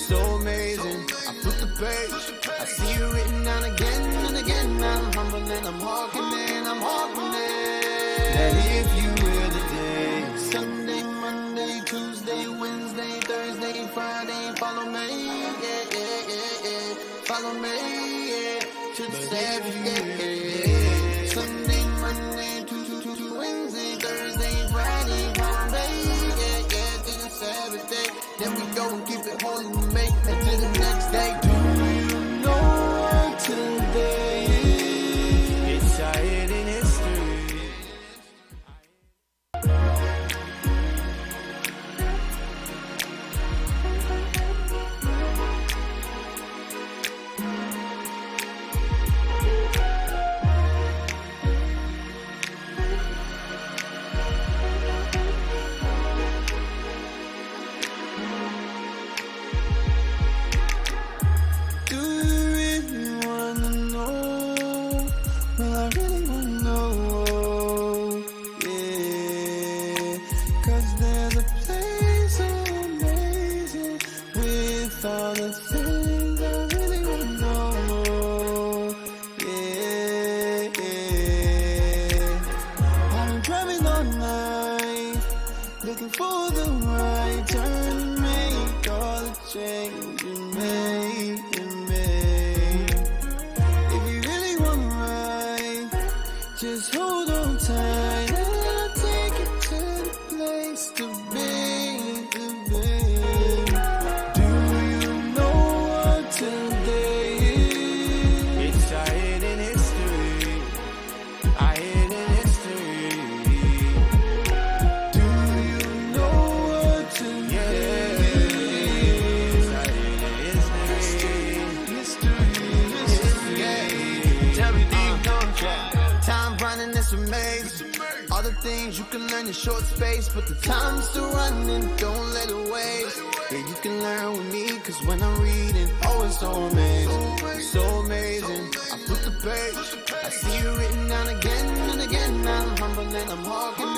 so amazing. I flip the page, I see you written down again and again. I'm humble and I'm hearkening, that if you were the day, Sunday, Monday, Tuesday, Wednesday, Thursday, Friday, follow me, follow me, should Saturday, Sunday, Monday, Tuesday, Wednesday, Thursday, Friday, follow me, to the Saturday, then we go and keep it holy and make it to the next day. Do you know what today is? It's our hidden history. You can learn in short space, but the time's still running, don't let it waste. Yeah, you can learn with me, cause when I'm reading, oh, it's so amazing, so amazing. I flip the page, I see you written down again and again. I'm humble and I'm hearkening,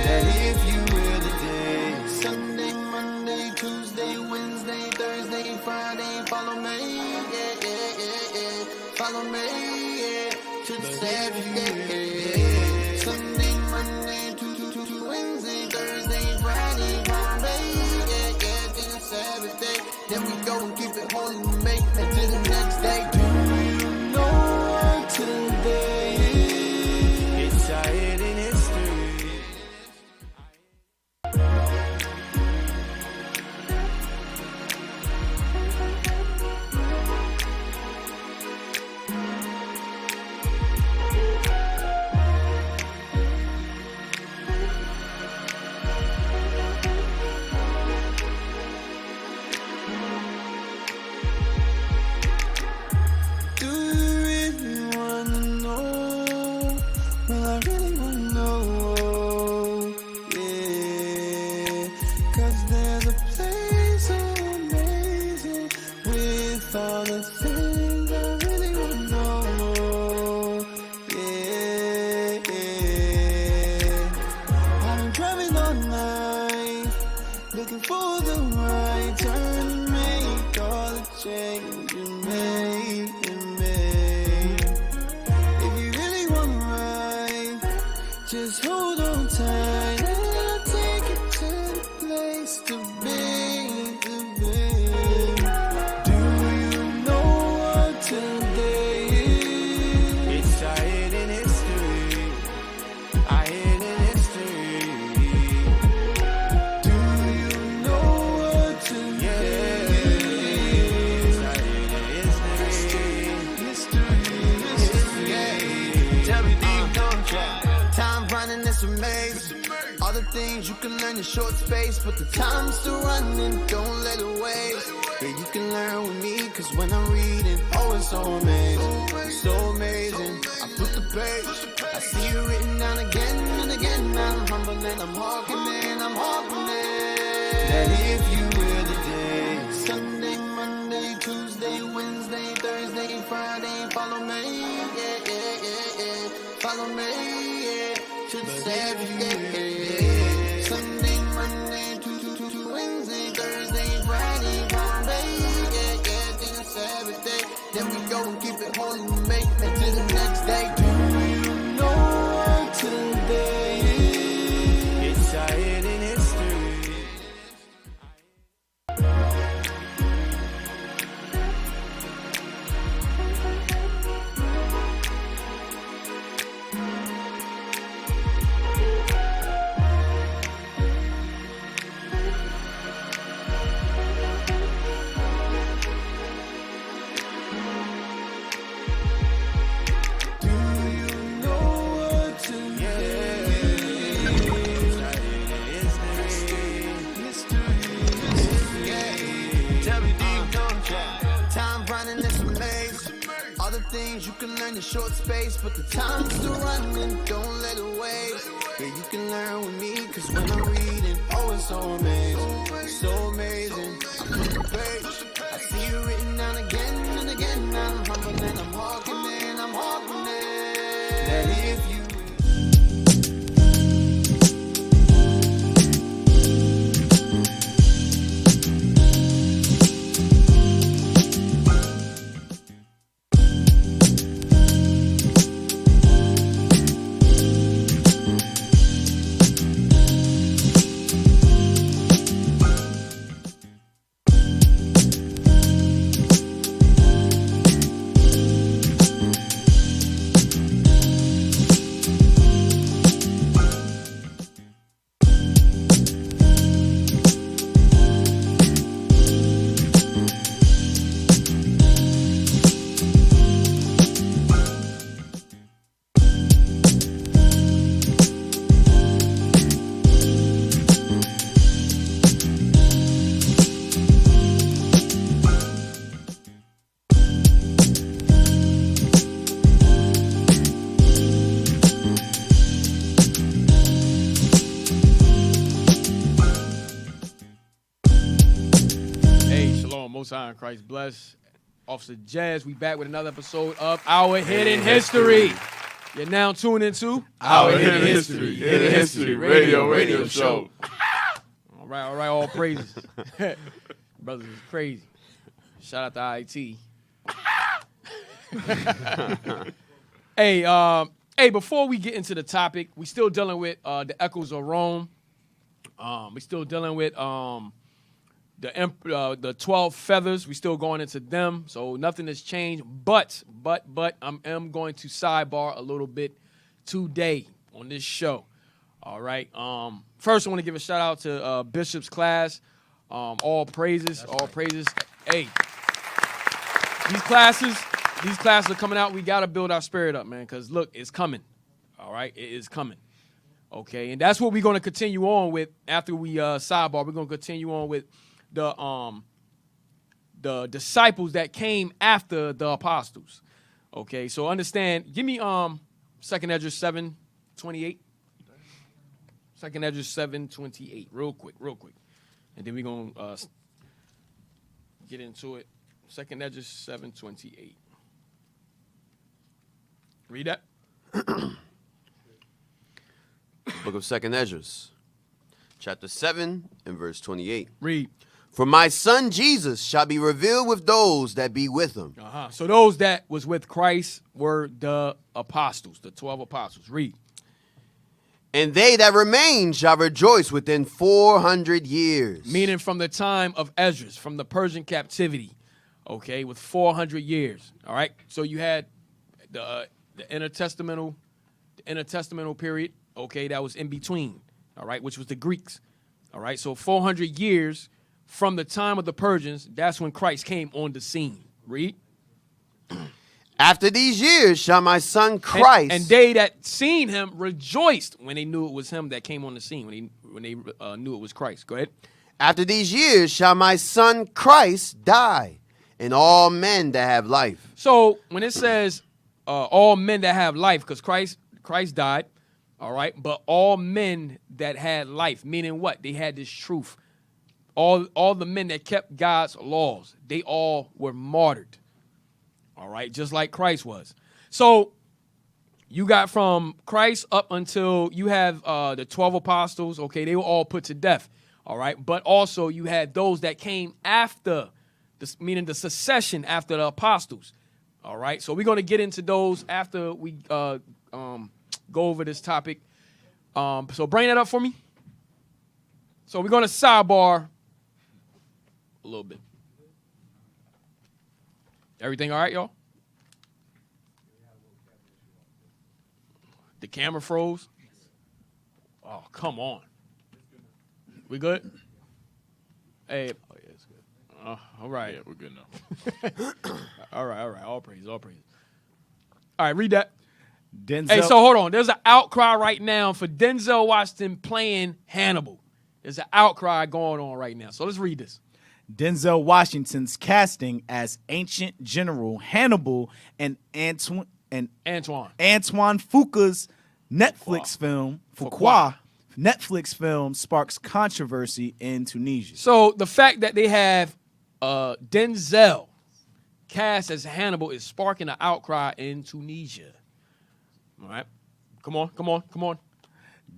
that if you were the day, Sunday, Monday, Tuesday, Wednesday, Thursday, Friday, follow me, follow me, to the Saturday. Sunday, Monday, Tuesday, Wednesday, Thursday, Friday, Friday, to the Saturday. Then we go and keep it holy and make it to the next day. Do you know what today is? It's our hidden history. Things you can learn in short space, but the time's still running, don't let it waste. Yeah, you can learn with me, cause when I'm reading, oh, it's so amazing, so amazing. I flip the page, I see you written down again and again. I'm humble and I'm hearkening, that if you were the day, Sunday, Monday, Tuesday, Wednesday, Thursday, Friday, follow me, follow me, to the Saturday. Sunday, Monday, Tuesday, Wednesday, Thursday, Friday. Other things you can learn in short space, but the time's still running, don't let it waste. Yeah, you can learn with me, cause when I'm reading, oh, it's so amazing, so amazing. I flip the page, I see it written down again and again. I'm humble and I'm walking in, that if you Sign Christ bless. Officer Jazz, we back with another episode of Our Hidden History. You're now tuned into Our Hidden History. Hidden History radio show. All right, all praises. Brothers is crazy. Shout out to IT. Hey, before we get into the topic, we still dealing with the Echoes of Rome. We still dealing with the 12 feathers. We still going into them, so nothing has changed. But I am going to sidebar a little bit today on this show. All right. First, I want to give a shout out to Bishop's class. All praises, all praises. Hey, these classes are coming out. We got to build our spirit up, man, because look, it's coming. All right, it is coming. Okay, and that's what we're going to continue on with after we sidebar. We're going to continue on with the disciples that came after the apostles. Okay, so understand. Give me 2nd Ezra 7:28. 2nd Ezra 7:28. Real quick, and then we're gonna get into it. 2nd Ezra 7:28. Read that. Book of 2nd Ezra, chapter 7 and verse 28. Read. For my son Jesus shall be revealed with those that be with him. So those that was with Christ were the apostles, the 12 apostles. Read. And they that remain shall rejoice within 400 years. Meaning from the time of Ezra, from the Persian captivity, okay, with 400 years. All right. So you had the intertestamental period, okay, that was in between, all right, which was the Greeks. All right. So 400 years from the time of the Persians, that's when Christ came on the scene. Read. After these years shall my son Christ. And they that seen him rejoiced when they knew it was him that came on the scene, when they knew it was Christ. Go ahead. After these years shall my son Christ die, and all men that have life. So when it says all men that have life, because Christ died, all right, but all men that had life, meaning what? They had this truth. All the men that kept God's laws, they all were martyred. All right, just like Christ was. So you got from Christ up until you have the 12 apostles, okay, they were all put to death. All right, but also you had those that came after, meaning the succession after the apostles. All right, so we're going to get into those after we go over this topic. So bring that up for me. So we're going to sidebar a little bit. Everything all right, y'all? The camera froze? Oh, come on. We good? Hey. Oh, yeah, it's good. All right. Yeah, we're good now. All right. All praise. All right, read that. Denzel. Hey, so hold on. There's an outcry right now for Denzel Washington playing Hannibal. There's an outcry going on right now. So let's read this. Denzel Washington's casting as ancient General Hannibal and Antoine Fuqua's Netflix film sparks controversy in Tunisia. So the fact that they have Denzel cast as Hannibal is sparking an outcry in Tunisia. All right. Come on.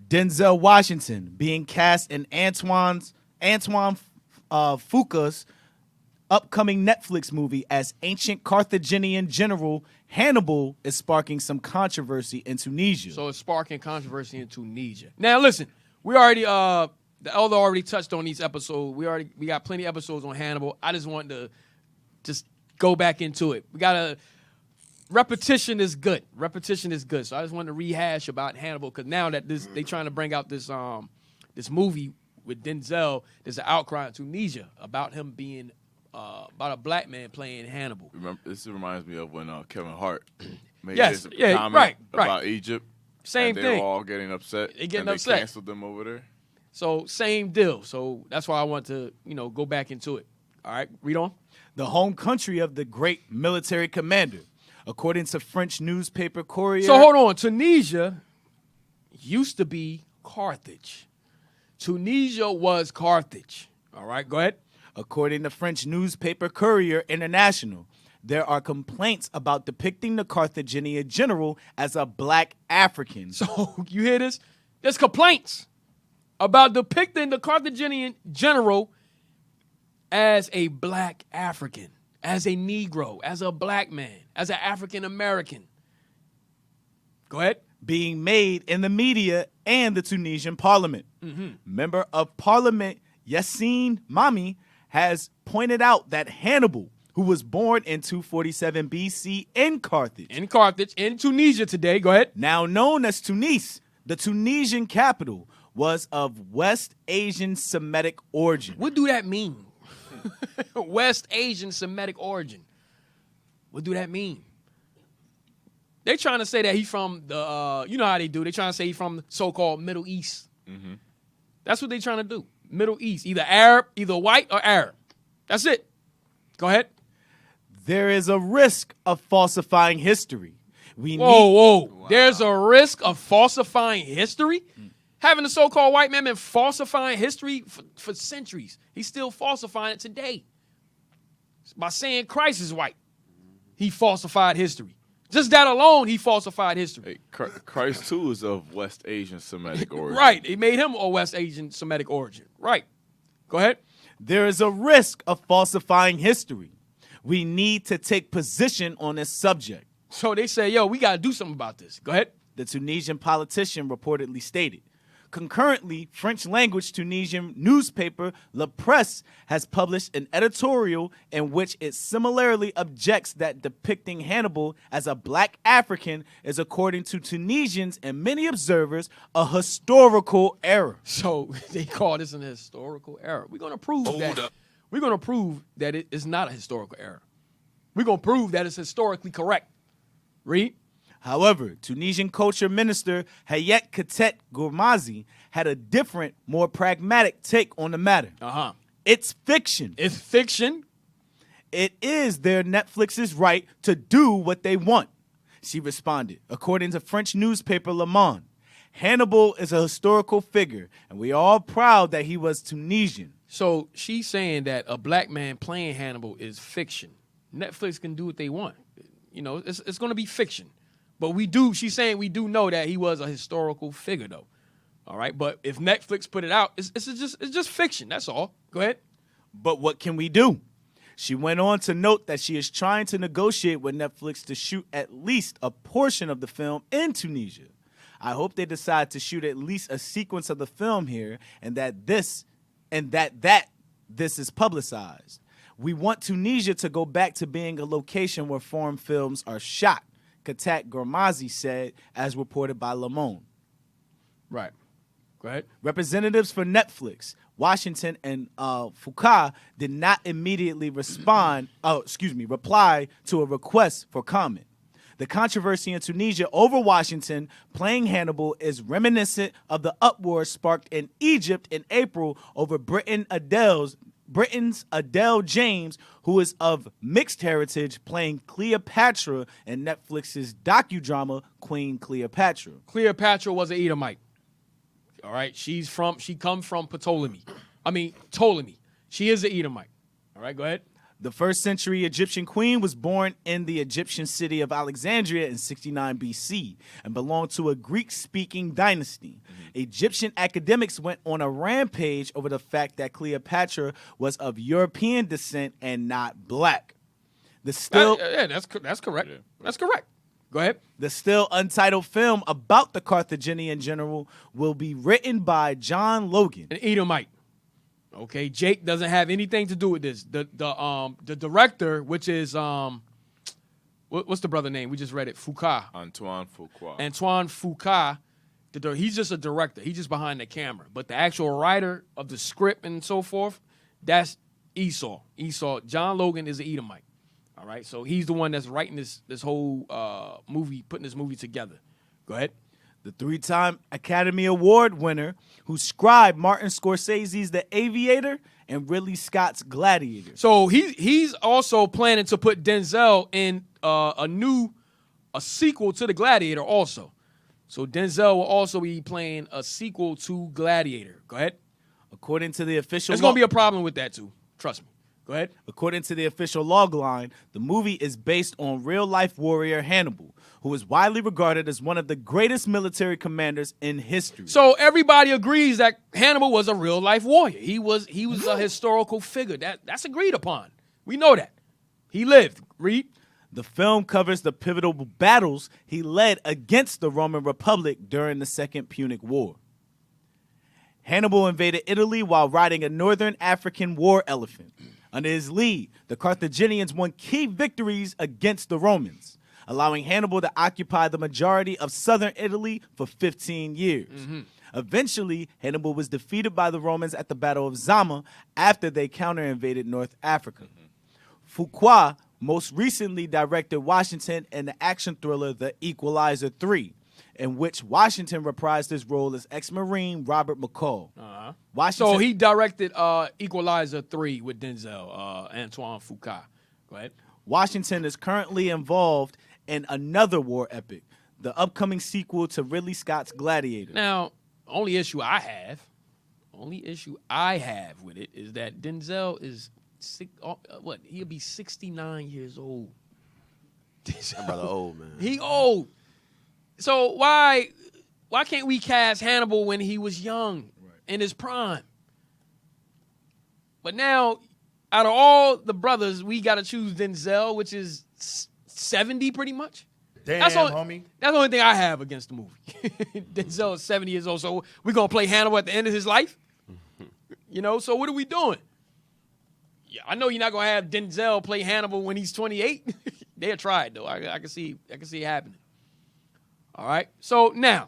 Denzel Washington being cast in Antoine Fuqua's upcoming Netflix movie as ancient Carthaginian general Hannibal is sparking some controversy in Tunisia. So it's sparking controversy in Tunisia. Now listen, we already the elder already touched on these episodes. We got plenty of episodes on Hannibal. I just wanted to just go back into it. Repetition is good. So I just wanted to rehash about Hannibal because now that they trying to bring out this movie with Denzel, there's an outcry in Tunisia about him being about a black man playing Hannibal. This reminds me of when Kevin Hart made his comment right. about Egypt. Same and thing. They were all getting upset. They getting and upset. They canceled them over there. So same deal. So that's why I want to go back into it. All right, read on. The home country of the great military commander, according to French newspaper Courrier. So hold on. Tunisia used to be Carthage. Tunisia was Carthage. All right, go ahead. According to French newspaper Courrier International, there are complaints about depicting the Carthaginian general as a black African. So you hear this? There's complaints about depicting the Carthaginian general as a black African, as a Negro, as a black man, as an African American. Go ahead. Being made in the media and the Tunisian parliament. Mm-hmm. Member of Parliament Yassine Mami has pointed out that Hannibal, who was born in 247 BC in Carthage, in Tunisia today, go ahead, now known as Tunis, the Tunisian capital, was of West Asian Semitic origin. What do that mean? West Asian Semitic origin. What do that mean? They trying to say that he's from the, you know how they do. They trying to say he's from the so-called Middle East. Mm-hmm. That's what they trying to do. Middle East, either Arab, either white or Arab. That's it. Go ahead. There is a risk of falsifying history. Whoa. Wow. There's a risk of falsifying history? Having the so-called white man been falsifying history for centuries. He's still falsifying it today. By saying Christ is white, he falsified history. Just that alone, he falsified history. Hey, Christ, too, is of West Asian Semitic origin. Right. He made him a West Asian Semitic origin. Right. Go ahead. There is a risk of falsifying history. We need to take position on this subject. So they say, yo, we got to do something about this. Go ahead. The Tunisian politician reportedly stated. Concurrently, French-language Tunisian newspaper La Presse has published an editorial in which it similarly objects that depicting Hannibal as a black African is, according to Tunisians and many observers, a historical error. So they call this an historical error. We're going to prove that. We're going to prove that it is not a historical error. We're going to prove that it's historically correct. Read. However, Tunisian culture minister Hayat Katet Gourmazi had a different, more pragmatic take on the matter. It's fiction. It's fiction? It is their Netflix's right to do what they want, she responded. According to French newspaper Le Monde, Hannibal is a historical figure, and we are all proud that he was Tunisian. So she's saying that a black man playing Hannibal is fiction. Netflix can do what they want. You know, it's going to be fiction. But she's saying we do know that he was a historical figure, though. All right, but if Netflix put it out, it's just fiction. That's all. Go ahead. But what can we do? She went on to note that she is trying to negotiate with Netflix to shoot at least a portion of the film in Tunisia. I hope they decide to shoot at least a sequence of the film here, and that this is publicized. We want Tunisia to go back to being a location where foreign films are shot, Katat Gourmazi said, as reported by Le Monde. Right. Go ahead. Representatives for Netflix, Washington, and Fuqua did not immediately reply to a request for comment. The controversy in Tunisia over Washington playing Hannibal is reminiscent of the uproar sparked in Egypt in April over Britain Adele's Britain's Adele James, who is of mixed heritage, playing Cleopatra in Netflix's docudrama Queen Cleopatra. Cleopatra was an Edomite. All right, she comes from Ptolemy. She is an Edomite. All right, go ahead. The first century Egyptian queen was born in the Egyptian city of Alexandria in 69 BC and belonged to a Greek-speaking dynasty. Egyptian academics went on a rampage over the fact that Cleopatra was of European descent and not black. That's correct. Yeah. That's correct. Go ahead. The still untitled film about the Carthaginian general will be written by John Logan. An Edomite. Okay, Jake doesn't have anything to do with this. The director, which is what's the brother name? We just read it. Foucault. Antoine Fuqua. Antoine Foucault. He's just a director. He's just behind the camera. But the actual writer of the script and so forth, that's Esau. John Logan is an Edomite. All right, so he's the one that's writing this whole movie, putting this movie together. Go ahead. The three-time Academy Award winner who scribed Martin Scorsese's The Aviator and Ridley Scott's Gladiator. So he's also planning to put Denzel in a sequel to The Gladiator also. So Denzel will also be playing a sequel to Gladiator. Go ahead. According to the official There's going to be a problem with that too. Trust me. Go ahead. According to the official logline, the movie is based on real-life warrior Hannibal, who is widely regarded as one of the greatest military commanders in history. So everybody agrees that Hannibal was a real-life warrior. He was a historical figure. That's agreed upon. We know that. He lived. Read. The film covers the pivotal battles he led against the Roman Republic during the Second Punic War. Hannibal invaded Italy while riding a northern African war elephant. Under his lead, the Carthaginians won key victories against the Romans, allowing Hannibal to occupy the majority of southern Italy for 15 years. Eventually, Hannibal was defeated by the Romans at the Battle of Zama after they counter-invaded North Africa. Fuqua most recently directed Washington in the action thriller The Equalizer 3, in which Washington reprised his role as ex-Marine Robert McCall. Washington, So he directed Equalizer 3 with Denzel, Antoine Foucault. Go ahead. Washington is currently involved in another war epic, the upcoming sequel to Ridley Scott's Gladiator. Now, only issue I have with it is that Denzel is he'll be 69 years old. That brother old, man. He old. So why can't we cast Hannibal when he was young, in his prime? But now, out of all the brothers, we got to choose Denzel, which is 70 pretty much. Damn, homie. That's the only thing I have against the movie. Denzel is 70 years old, so we're going to play Hannibal at the end of his life? So what are we doing? Yeah, I know you're not going to have Denzel play Hannibal when he's 28. They'll try it, though. I can see it happening. All right. So now,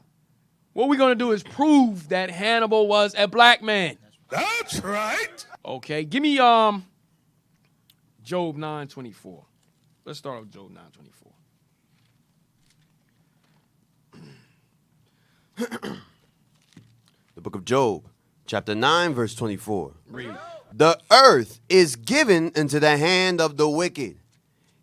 what we're going to do is prove that Hannibal was a black man. That's right. Okay. Give me Job 9:24. Let's start with Job 9:24. The book of Job, chapter 9, verse 24. Read. The earth is given into the hand of the wicked.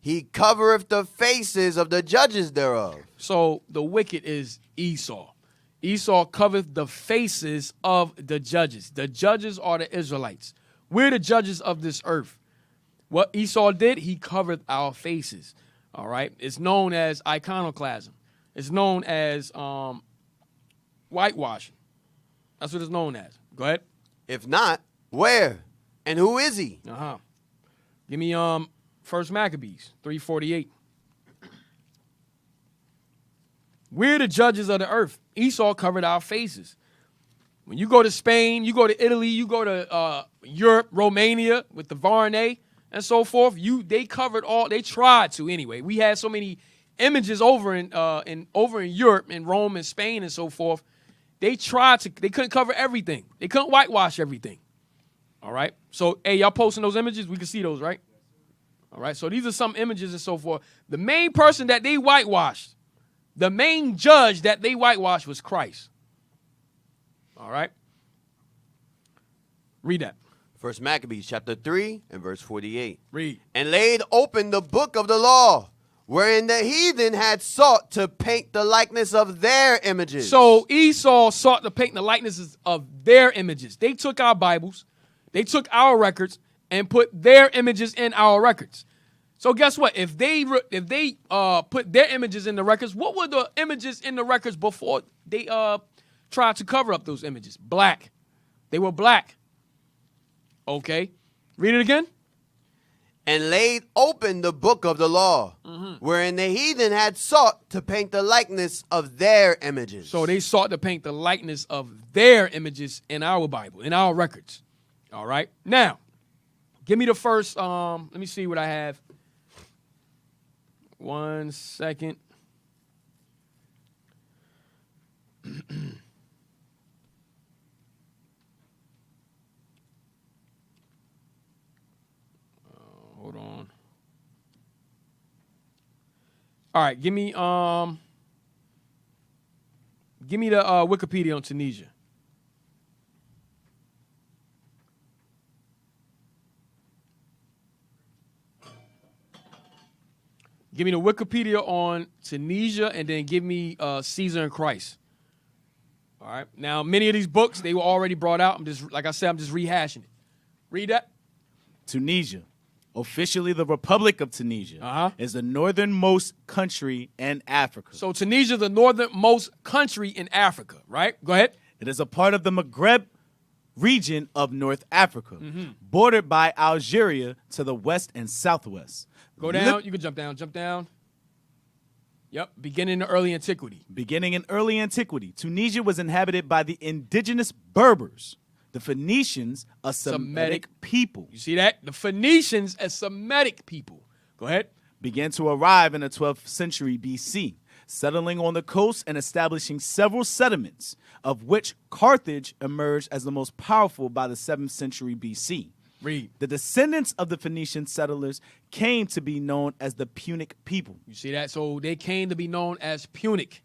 He covereth the faces of the judges thereof. So the wicked is Esau. Esau covereth the faces of the judges. The judges are the Israelites. We're the judges of this earth. What Esau did, he covered our faces. All right? It's known as iconoclasm. It's known as whitewashing. That's what it's known as. Go ahead. If not, where? And who is he? Give me First Maccabees 3:48. We're the judges of the earth. Esau covered our faces. When you go to Spain, you go to Italy, you go to Europe, Romania with the Varney and so forth, they covered all. They tried to anyway. We had so many images over in Europe, in Rome and Spain and so forth. They tried to. They couldn't cover everything. They couldn't whitewash everything. All right. So, hey, y'all posting those images? We can see those, right? All right. So these are some images and so forth. The main person that they whitewashed, the main judge that they whitewashed was Christ. All right. Read that. First Maccabees chapter 3 and verse 48. Read. And laid open the book of the law, wherein the heathen had sought to paint the likeness of their images. So Esau sought to paint the likenesses of their images. They took our Bibles, they took our records, and put their images in our records. So guess what? If they put their images in the records, what were the images in the records before they tried to cover up those images? Black. They were black. Okay. Read it again. And laid open the book of the law, wherein the heathen had sought to paint the likeness of their images. So they sought to paint the likeness of their images in our Bible, in our records. All right. Now, give me the first, let me see what I have. 1 second. Hold on. All right, give me the Wikipedia on Tunisia. Give me the Wikipedia on Tunisia, and then give me Caesar and Christ. All right. Now, many of these books, they were already brought out. I'm just, like I said, I'm just rehashing it. Read that. Tunisia, officially the Republic of Tunisia, is the northernmost country in Africa. So Tunisia, the northernmost country in Africa, right? Go ahead. It is a part of the Maghreb region of North Africa, bordered by Algeria to the west and southwest. Go down. You can jump down. Jump down. Yep. Beginning in early antiquity. Beginning in early antiquity, Tunisia was inhabited by the indigenous Berbers, the Phoenicians, a Semitic people. You see that? The Phoenicians, a Semitic people. Go ahead. Began to arrive in the 12th century BC, settling on the coast and establishing several settlements, of which Carthage emerged as the most powerful by the 7th century BC. Read. The descendants of the Phoenician settlers came to be known as the Punic people. You see that? So they came to be known as Punic.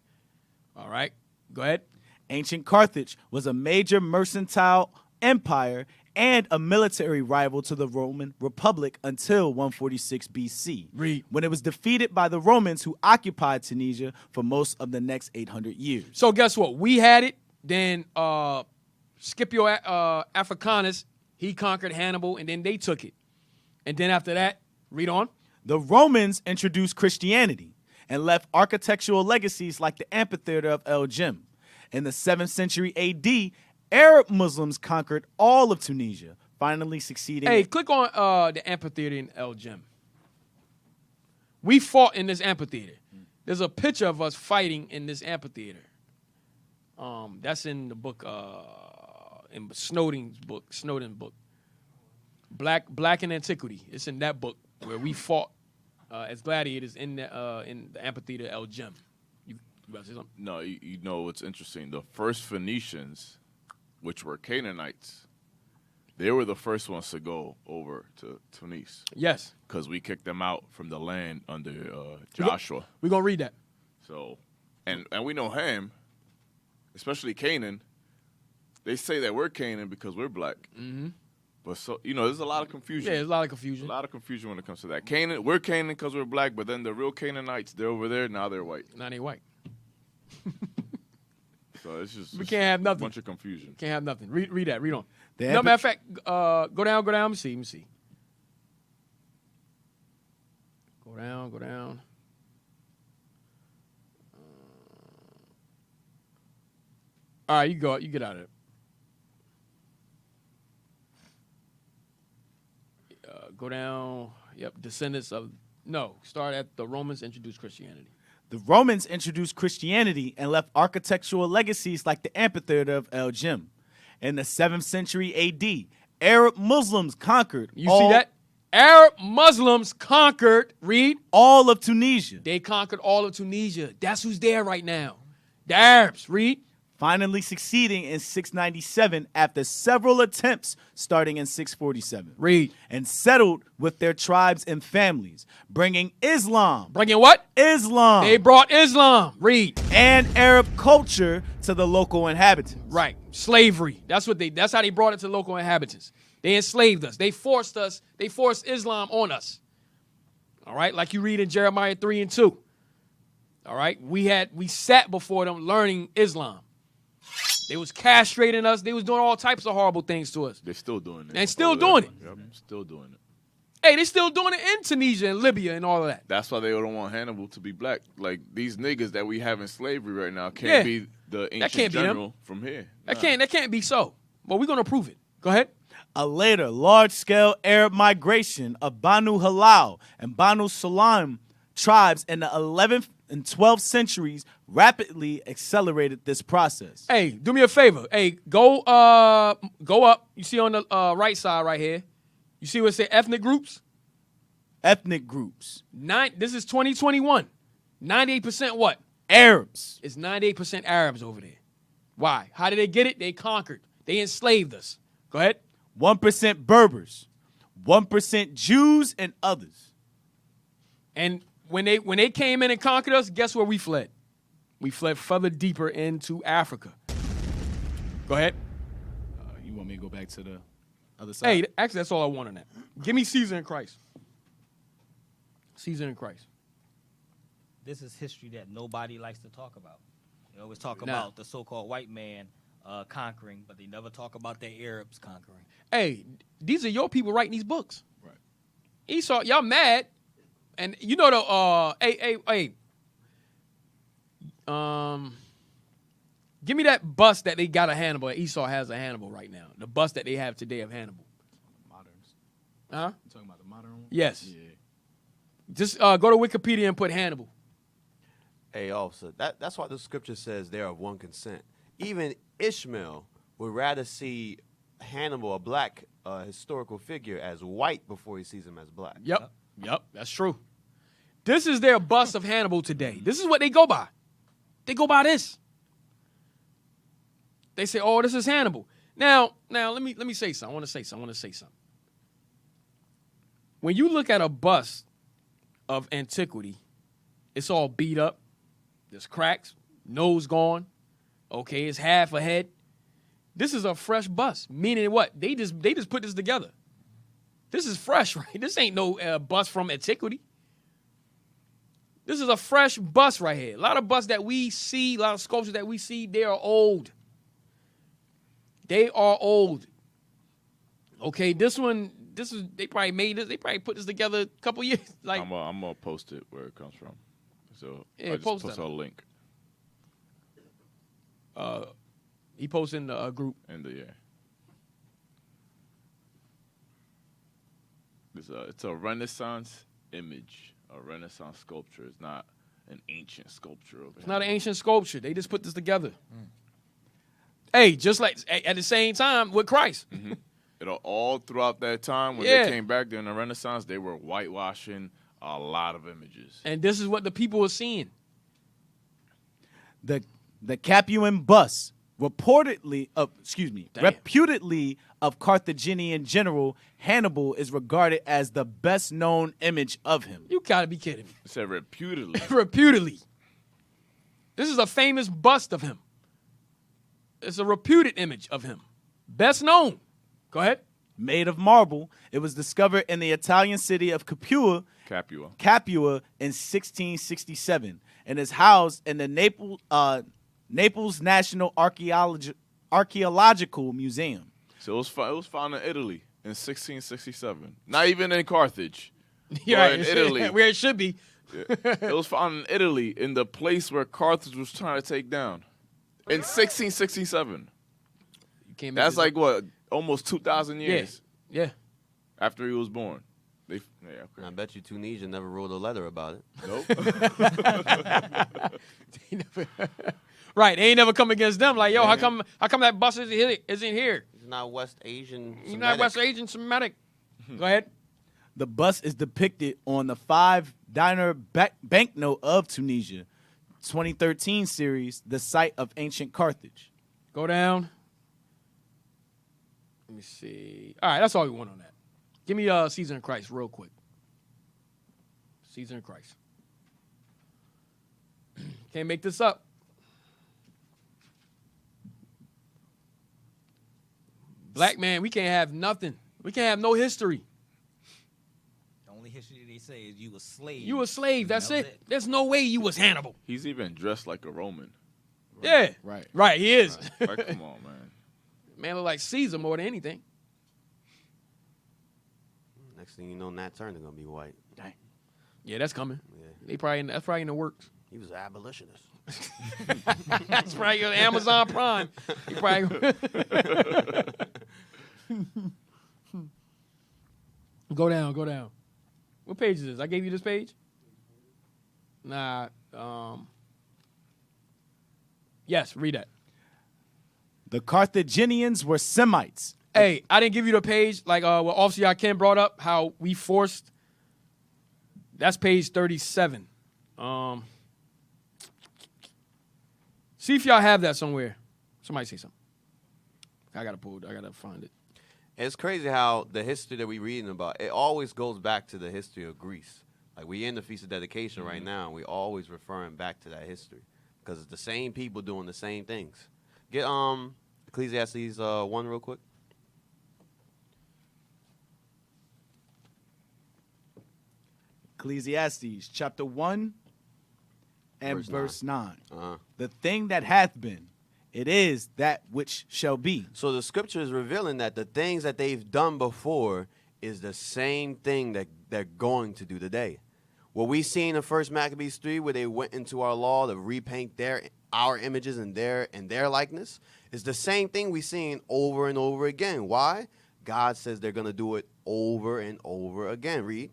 All right. Go ahead. Ancient Carthage was a major mercantile empire and a military rival to the Roman Republic until 146 BC, Read. when it was defeated by the Romans, who occupied Tunisia for most of the next 800 years. So guess what? We had it. Then Scipio Africanus, he conquered Hannibal, and then they took it. And then after that, read on. The Romans introduced Christianity and left architectural legacies like the amphitheater of El Jim. In the 7th century AD, Arab Muslims conquered all of Tunisia, finally succeeding. Hey, click on the amphitheater in El Jim. We fought in this amphitheater. There's a picture of us fighting in this amphitheater. That's in the book, in Snowden's book, Black in Antiquity. It's in that book where we fought as gladiators in the amphitheater El Jim. You about to say something? No, you know what's interesting? The first Phoenicians, which were Canaanites, they were the first ones to go over to Tunis. Yes. Because we kicked them out from the land under Joshua. We're going to read that. So, and we know Ham, especially Canaan. They say that we're Canaan because we're black. Mm-hmm. But so, there's a lot of confusion. Yeah, there's a lot of confusion. A lot of confusion when it comes to that. Canaan, we're Canaan because we're black, but then the real Canaanites, they're over there, now they're white. Now they white. So it's just We can't have nothing. A bunch of confusion. Can't have nothing. Read that. Read on. They No, have- matter of fact, go down. Let me see. Go down. All right, you go. You get out of it. Go down. Yep, descendants of... No, start at the Romans introduced Christianity. The Romans introduced Christianity and left architectural legacies like the amphitheater of El Jim. In the 7th century AD, Arab Muslims conquered You see that? Arab Muslims conquered, read, all of Tunisia, they conquered all of Tunisia. That's who's there right now. The Arabs, read. finally succeeding in 697 after several attempts starting in 647. Read. And settled with their tribes and families, bringing Islam. Bringing what? Islam. They brought Islam. Read. And Arab culture to the local inhabitants. Right. Slavery. That's how they brought it to local inhabitants. They enslaved us. They forced Islam on us. All right, like you read in Jeremiah 3 and 2. All right, we sat before them learning Islam. They was castrating us. They was doing all types of horrible things to us. They're still doing it. And still doing it. Yep, still doing it. Hey, they still doing it in Tunisia and Libya and all of that. That's why they don't want Hannibal to be black. Like, these niggas that we have in slavery right now can't be the ancient general from here. That can't be so. Well, we're gonna prove it. Go ahead. A later large-scale Arab migration of Banu Halal and Banu Sulaim tribes in the 11th and 12th centuries rapidly accelerated this process. Hey, do me a favor. Hey, go up. You see on the right side right here. You see what it say ethnic groups? Ethnic groups. This is 2021. 98% what? Arabs. It's 98% Arabs over there. Why? How did they get it? They conquered. They enslaved us. Go ahead. 1% Berbers. 1% Jews and others. And when they came in and conquered us, guess where we fled? We fled further deeper into Africa. Go ahead. You want me to go back to the other side? Hey, actually, that's all I want on that. Give me Caesar and Christ. Caesar and Christ. This is history that nobody likes to talk about. They always talk about the so-called white man conquering, but they never talk about their Arabs conquering. Hey, these are your people writing these books. Right. Esau, y'all mad. And you know the give me that bus that they got a Hannibal. Esau has a Hannibal right now. The bus that they have today of Hannibal. Moderns. Huh? You talking about the modern one? Yes. Yeah. Just go to Wikipedia and put Hannibal. Hey, officer, that's why the scripture says they're of one consent. Even Ishmael would rather see Hannibal, a black historical figure, as white before he sees him as black. Yep, that's true. This is their bust of Hannibal today. This is what they go by. They go by this. They say, "Oh, this is Hannibal." Now, let me say something. I want to say something. When you look at a bust of antiquity, it's all beat up. There's cracks, nose gone. Okay, it's half a head. This is a fresh bust, meaning what? They just put this together. This is fresh, right? This ain't no bust from antiquity. This is a fresh bust right here. A lot of busts that we see, a lot of sculptures that we see, they are old. They are old. Okay, they probably made this. They probably put this together a couple years. Like, I'm gonna post it where it comes from. So yeah, I just post a link. He posted in the group. It's a Renaissance image, a Renaissance sculpture. It's not an ancient sculpture over It's not an ancient sculpture. They just put this together. Hey, just like at the same time with Christ. Mm-hmm. All throughout that time when they came back during the Renaissance, they were whitewashing a lot of images. And this is what the people were seeing. The Capuan bust, reputedly of Carthaginian general Hannibal, is regarded as the best known image of him. You gotta be kidding me. It said reputedly. Reputedly. This is a famous bust of him. It's a reputed image of him. Best known. Go ahead. Made of marble, it was discovered in the Italian city of Capua in 1667 and is housed in the Naples National Archaeological Museum. So it was found in Italy in 1667. Not even in Carthage. Yeah, in Italy. Where it should be. It was found in Italy in the place where Carthage was trying to take down. In 1667. That's like what? Almost 2,000 years. Yeah. After he was born. Okay. I bet you Tunisia never wrote a letter about it. Nope. Right. They ain't never come against them. Like, yo, how come that bus isn't here? He's not West Asian Semitic. He's not West Asian Semitic. Go ahead. The bust is depicted on the 5-dinar banknote of Tunisia, 2013 series, the site of ancient Carthage. Go down. Let me see. All right, that's all we want on that. Give me Caesar and Christ real quick. Caesar and Christ. Can't make this up. Black man, we can't have nothing. We can't have no history. The only history they say is you a slave. You a slave. That's it. There's no way you was Hannibal. He's even dressed like a Roman. Yeah. Right. Right, he is. Right. Like, come on, man. Man look like Caesar more than anything. Next thing you know, Nat Turner gonna be white. Dang. Yeah, that's coming. Yeah. That's probably in the works. He was an abolitionist. That's probably on Amazon Prime. He probably Go down. What page is this? I gave you this page? Nah. Yes, read that. The Carthaginians were Semites. Hey, I didn't give you the page like what Officer Ken brought up, how we forced. That's page 37. See if y'all have that somewhere. Somebody say something. I gotta find it. It's crazy how the history that we're reading about, it always goes back to the history of Greece. Like, we in the Feast of Dedication right now, and we always referring back to that history. Because it's the same people doing the same things. Get Ecclesiastes 1 real quick. Ecclesiastes chapter 1 and verse 9. Uh-huh. The thing that hath been, it is that which shall be. So the scripture is revealing that the things that they've done before is the same thing that they're going to do today. What we see in the first Maccabees 3, where they went into our law to repaint our images and their likeness, is the same thing we're seeing over and over again. Why? God says they're going to do it over and over again. Read.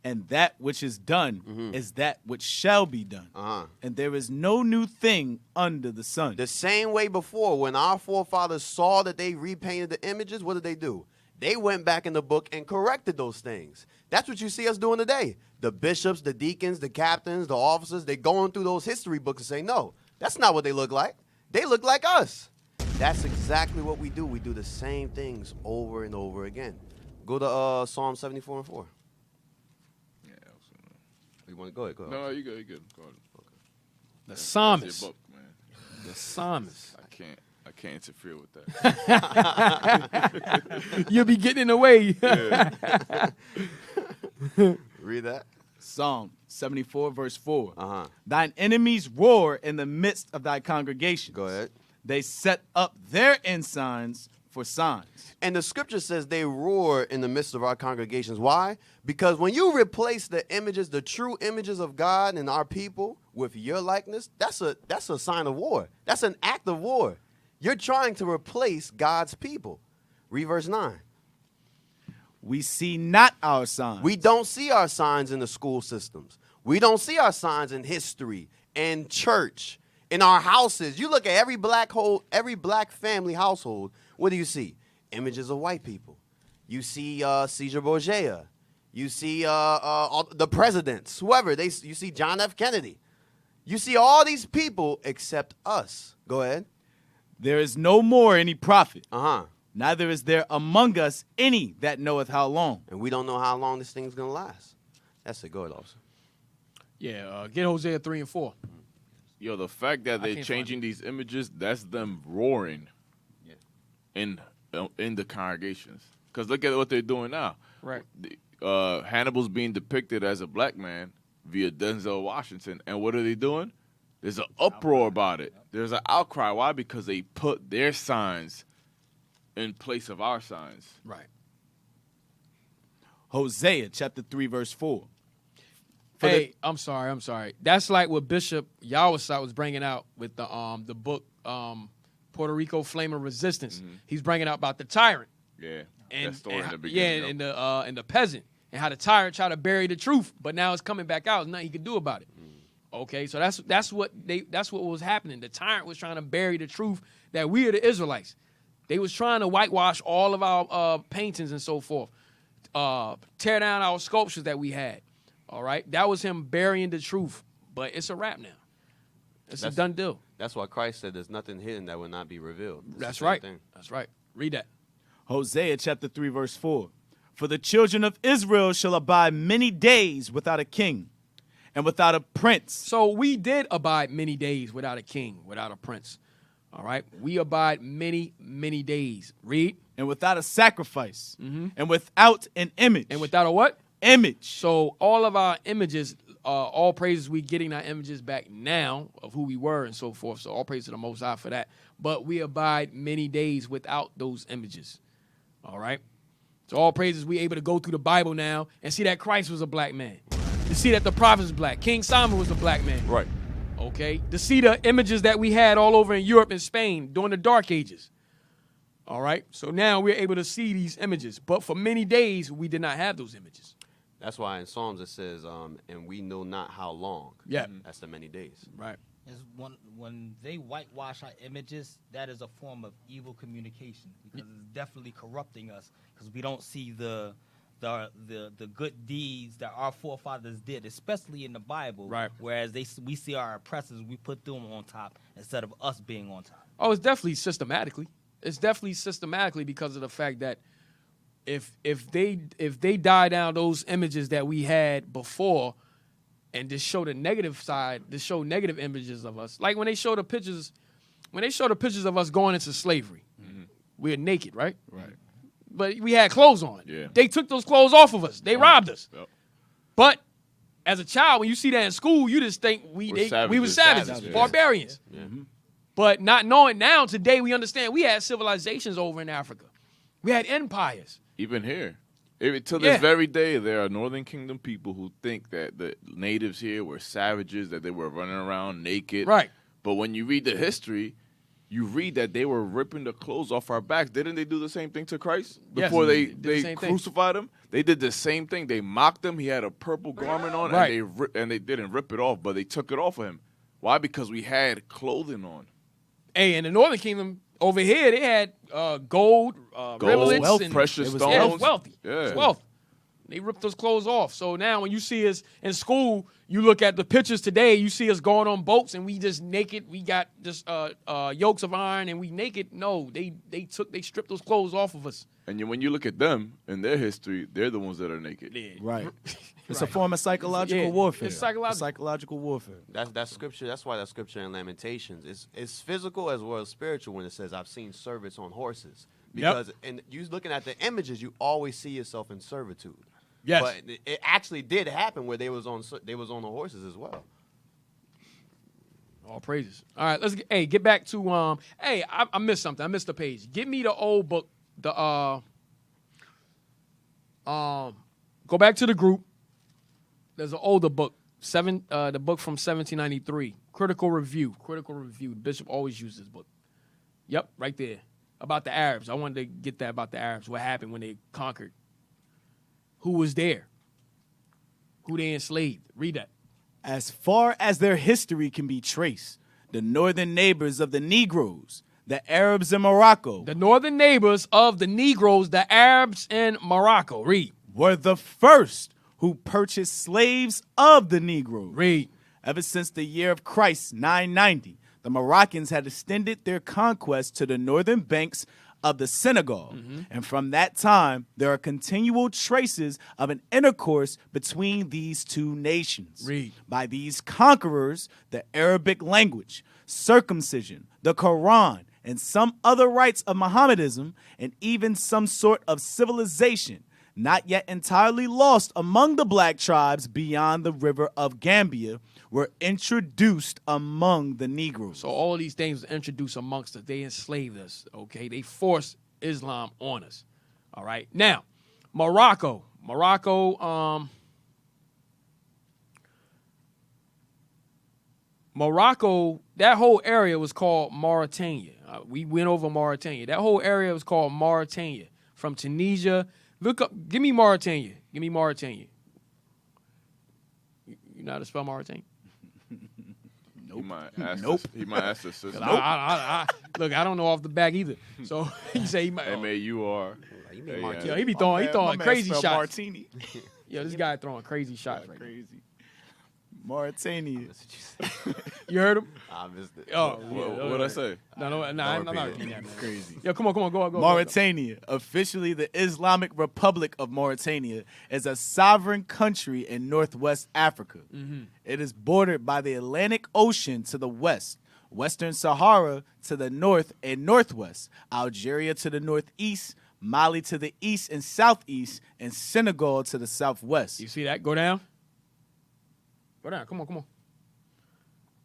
And that which is done is that which shall be done. Uh-huh. And there is no new thing under the sun. The same way before, when our forefathers saw that they repainted the images, what did they do? They went back in the book and corrected those things. That's what you see us doing today. The bishops, the deacons, the captains, the officers, they're going through those history books and say, no, that's not what they look like. They look like us. That's exactly what we do. We do the same things over and over again. Go to Psalm 74 and 4. You want to go ahead? Go ahead. No, you good. Go ahead. Okay. The That's psalmist. your book, man. The psalmist. I can't interfere with that. You'll be getting in the way. Read that. Psalm 74 verse 4. Uh-huh. Thine enemies roar in the midst of thy congregation. Go ahead. They set up their ensigns for signs. And the scripture says they roar in the midst of our congregations. Why? Because when you replace the images, the true images of God and our people with your likeness, that's a sign of war. That's an act of war. You're trying to replace God's people. Read verse 9. We see not our signs. We don't see our signs in the school systems. We don't see our signs in history, in church, in our houses. You look at every black family household. What do you see? Images of white people. You see Caesar Borgia. You see the presidents, whoever. You see John F. Kennedy. You see all these people except us. Go ahead. There is no more any prophet. Uh-huh. Neither is there among us any that knoweth how long. And we don't know how long this thing's going to last. That's it. Go ahead, officer. Yeah, get Hosea 3 and 4. Yo, the fact that they're can't changing these images, that's them roaring in the congregations. Because look at what they're doing now. Right. Hannibal's being depicted as a black man via Denzel Washington. And what are they doing? There's an uproar about it. There's an outcry. Why? Because they put their signs in place of our signs. Right. Hosea chapter 3 verse 4. Hey, I'm sorry. That's like what Bishop Yawasat was bringing out with the book Puerto Rico Flame of Resistance. Mm-hmm. He's bringing out about the tyrant. Yeah. And, that story in the beginning. Yeah, and the peasant, and how the tyrant tried to bury the truth, but now it's coming back out. There's nothing he could do about it. Okay, so that's what was happening. The tyrant was trying to bury the truth that we are the Israelites. They was trying to whitewash all of our paintings and so forth, tear down our sculptures that we had. All right, that was him burying the truth, but it's a wrap now. It's a done deal. That's why Christ said there's nothing hidden that will not be revealed. That's right. That's right. Read that. Hosea chapter 3 verse 4. For the children of Israel shall abide many days without a king and without a prince. So we did abide many days without a king, without a prince. All right. We abide many, many days. Read. And without a sacrifice. And without an image. And without a what? Image. So all of our images, all praises, we getting our images back now of who we were and so forth. So all praise to the Most High for that. But we abide many days without those images. All right. So all praises, we able to go through the Bible now and see that Christ was a black man. To see that the prophet was black. King Solomon was a black man. Right. Okay. To see the images that we had all over in Europe and Spain during the Dark Ages. All right. So now we're able to see these images. But for many days, we did not have those images. That's why in Psalms it says, and we know not how long. Yeah. That's the many days. Right. Is when they whitewash our images, that is a form of evil communication because it's definitely corrupting us because we don't see the good deeds that our forefathers did, especially in the Bible. Right. Whereas we see our oppressors, we put them on top instead of us being on top. Oh, it's definitely systematically. It's definitely systematically because of the fact that if they die down those images that we had before and just show the negative side, to show negative images of us. Like when they show the pictures of us going into slavery, we're naked, right? Right. But we had clothes on. Yeah. They took those clothes off of us. They robbed us. Yep. But as a child, when you see that in school, you just think we were savages, Savages, yeah. barbarians. Yeah. But not knowing now, today we understand we had civilizations over in Africa. We had empires. Even here. To this very day, there are Northern Kingdom people who think that the natives here were savages, that they were running around naked. Right. But when you read the history, you read that they were ripping the clothes off our backs. Didn't they do the same thing to Christ Yes, before they they did the same thing. crucified him? They did the same thing. They mocked him. He had a purple garment on, Right. and they didn't rip it off, but they took it off of him. Why? Because we had clothing on. Hey, in the Northern Kingdom, over here, they had gold, rivulets, wealth, and precious it was, stones. Yeah, it was wealthy. Yeah. It was wealthy. They ripped those clothes off. So now when you see us in school, you look at the pictures today, you see us going on boats and we just naked. We got just yokes of iron and we naked. No, they stripped those clothes off of us. And when you look at them in their history, they're the ones that are naked. Yeah. Right. It's a form of psychological Yeah, warfare. it's psychological. Psychological warfare. That's scripture. That's why that scripture in Lamentations is physical as well as spiritual when it says, "I've seen servants on horses." Because and you looking at the images, you always see yourself in servitude. Yes. But it actually did happen where they was on the horses as well. All praises. All right, let's get back to I missed something. I missed the page. Give me the old book. Go back to the group. There's an older book, the book from 1793, Critical Review. Critical Review. The bishop always used this book. Yep, right there. About the Arabs. I wanted to get that about the Arabs. What happened when they conquered? Who was there? Who they enslaved? Read that. As far as their history can be traced, the northern neighbors of the Negroes, the Arabs in Morocco, The northern neighbors of the Negroes, the Arabs in Morocco. Read. were the first who purchased slaves of the Negroes. Read. Ever since the year of Christ, 990, the Moroccans had extended their conquest to the northern banks of the Senegal. And from that time, there are continual traces of an intercourse between these two nations. Read. By these conquerors, the Arabic language, circumcision, the Quran, and some other rites of Mohammedanism, and even some sort of civilization, not yet entirely lost among the black tribes beyond the river of Gambia, were introduced among the Negroes. So all of these things were introduced amongst us. They enslaved us, okay? They forced Islam on us, all right? Now, Morocco, that whole area was called Mauritania. We went over Mauritania. That whole area was called Mauritania. From Tunisia, look up, give me Mauritania. Give me Mauritania. You know how to spell Mauritania? He might ask Nope. He might ask the sister. Look, I don't know off the back either. So he say he might. M-A-U-R. You mean Hey, Marquis? Yo, he be throwing crazy shots. Martini. Yo, this guy throwing crazy shots right now. Crazy. Mauritania. That's what you said. You heard him? I missed it. Oh, What'd I say? No, I'm not repeat it. repeating that, man. Crazy. Yo, come on, go. Mauritania, officially the Islamic Republic of Mauritania, is a sovereign country in northwest Africa. It is bordered by the Atlantic Ocean to the west, Western Sahara to the north and northwest, Algeria to the northeast, Mali to the east and southeast, and Senegal to the southwest. You see that? Go down. Go down. Come on, come on.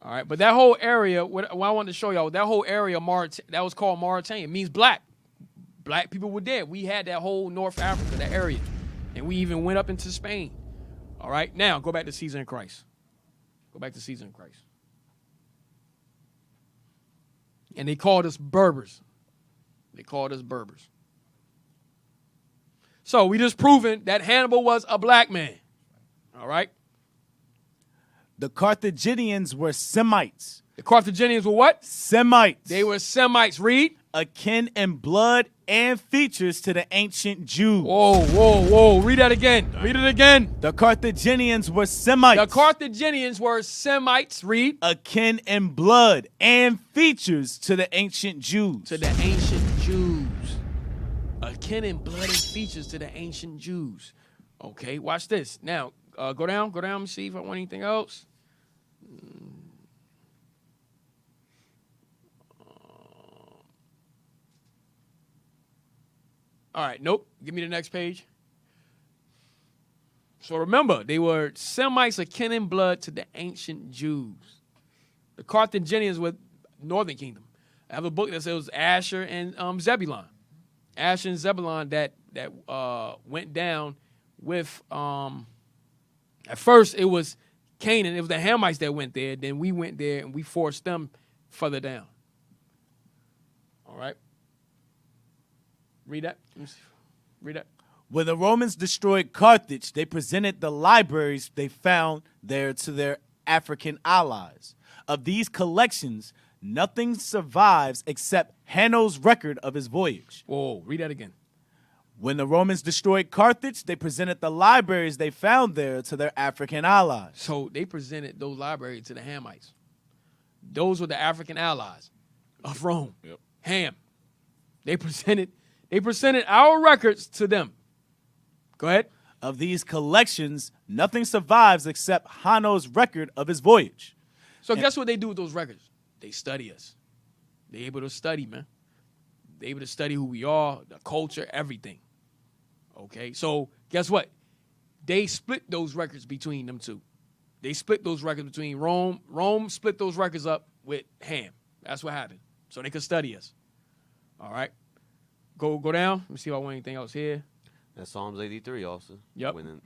All right, but that whole area, what I wanted to show y'all, that whole area, that was called Mauritania, means black. Black people were there. We had that whole North Africa, that area, and we even went up into Spain. All right, now go back to Caesar and Christ. Go back to Caesar and Christ. And they called us Berbers. They called us Berbers. So we just proven that Hannibal was a black man. All right. The Carthaginians were Semites. The Carthaginians were what? Semites. They were Semites. Read. Akin in blood and features to the ancient Jews. Whoa, whoa, whoa. Read that again. Read it again. The Carthaginians were Semites. The Carthaginians were Semites. Read. Akin in blood and features to the ancient Jews. To the ancient Jews. Akin in blood and features to the ancient Jews. Okay, watch this. Now, go down. Go down. Let me see if I want anything else. All right, nope. Give me the next page. So remember, they were Semites akin in blood to the ancient Jews. The Carthaginians were Northern Kingdom. I have a book that says Asher and Zebulon. Asher and Zebulon that went down with, at first it was Canaan. It was the Hamites that went there. Then we went there and we forced them further down. All right. Read that. Let me see. Read that. When the Romans destroyed Carthage, they presented the libraries they found there to their African allies. Of these collections, nothing survives except Hanno's record of his voyage. Whoa, read that again. When the Romans destroyed Carthage, they presented the libraries they found there to their African allies. So they presented those libraries to the Hamites. Those were the African allies of Rome. Yep. Ham. They presented our records to them. Go ahead. Of these collections, nothing survives except Hanno's record of his voyage. So guess what they do with those records? They study us. They're able to study, man. They're able to study who we are, the culture, everything. Okay, so guess what? They split those records between them two. They split those records between Rome. Rome split those records up with Ham. That's what happened. So they could study us. All right. Go down. Let me see if I want anything else here. That's Psalms 83 also. Yep. When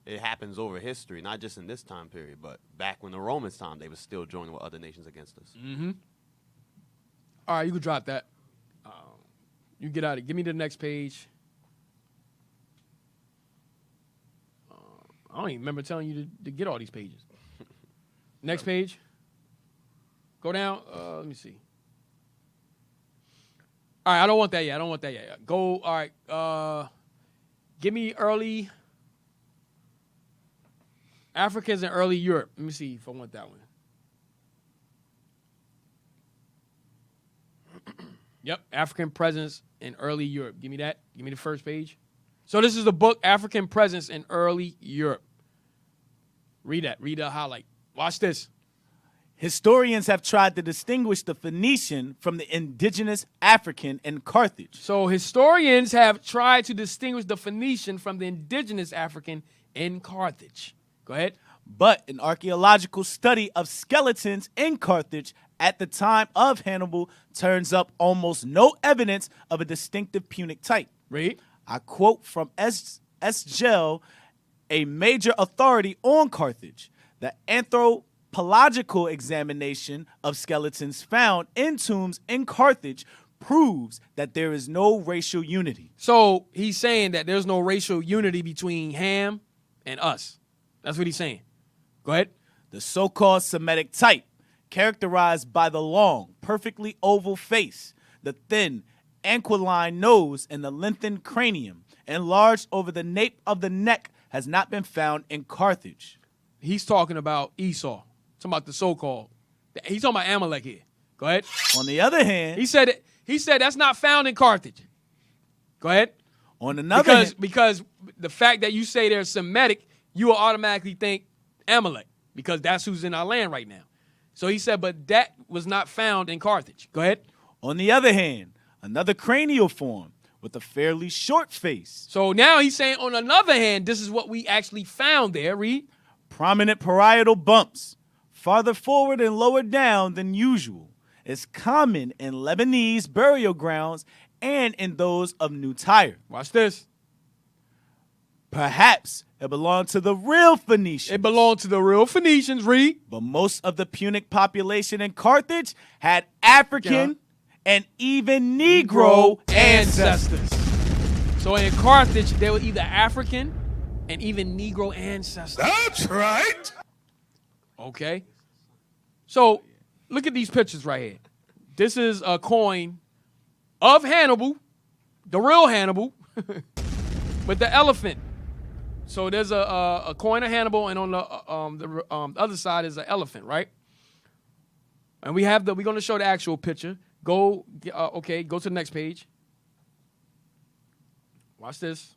it happens over history, not just in this time period, but back when the Romans' time, they were still joining with other nations against us. Mm-hmm. All right, you can drop that. You get out of it. Give me the next page. I don't even remember telling you to get all these pages. Next page. Go down. Let me see. All right, I don't want that yet. Go, all right. Give me early Africans in early Europe. Let me see if I want that one. Yep, African presence in early Europe. Give me that. Give me the first page. So this is the book, African Presence in Early Europe. Read that. Read the highlight. Watch this. Historians have tried to distinguish the Phoenician from the indigenous African in Carthage. So historians have tried to distinguish the Phoenician from the indigenous African in Carthage. Go ahead. But an archaeological study of skeletons in Carthage at the time of Hannibal turns up almost no evidence of a distinctive Punic type. Read. I quote from S. Gell, a major authority on Carthage. The anthropological examination of skeletons found in tombs in Carthage proves that there is no racial unity. So he's saying that there's no racial unity between Ham and us. That's what he's saying. Go ahead. The so-called Semitic type, characterized by the long, perfectly oval face, the thin, aquiline nose, and the lengthened cranium, enlarged over the nape of the neck, has not been found in Carthage. He's talking about Esau. Talking about the so-called. He's talking about Amalek here. Go ahead. On the other hand, He said that's not found in Carthage. Go ahead. on another hand, Because the fact that you say they're Semitic, you will automatically think Amalek, because that's who's in our land right now. So he said, but that was not found in Carthage. Go ahead. On the other hand, another cranial form with a fairly short face. So now he's saying, on another hand, this is what we actually found there. Read. Prominent parietal bumps, farther forward and lower down than usual, is common in Lebanese burial grounds and in those of New Tyre. Watch this. Perhaps it belonged to the real Phoenicians. It belonged to the real Phoenicians. Read. But most of the Punic population in Carthage had African and even Negro ancestors. So in Carthage, they were either African and even Negro ancestors. That's right. Okay. So look at these pictures right here. This is a coin of Hannibal, the real Hannibal, with the elephant. So there's a coin of Hannibal, and on the other side is an elephant, right? And we're going to show the actual picture. Go to the next page. Watch this.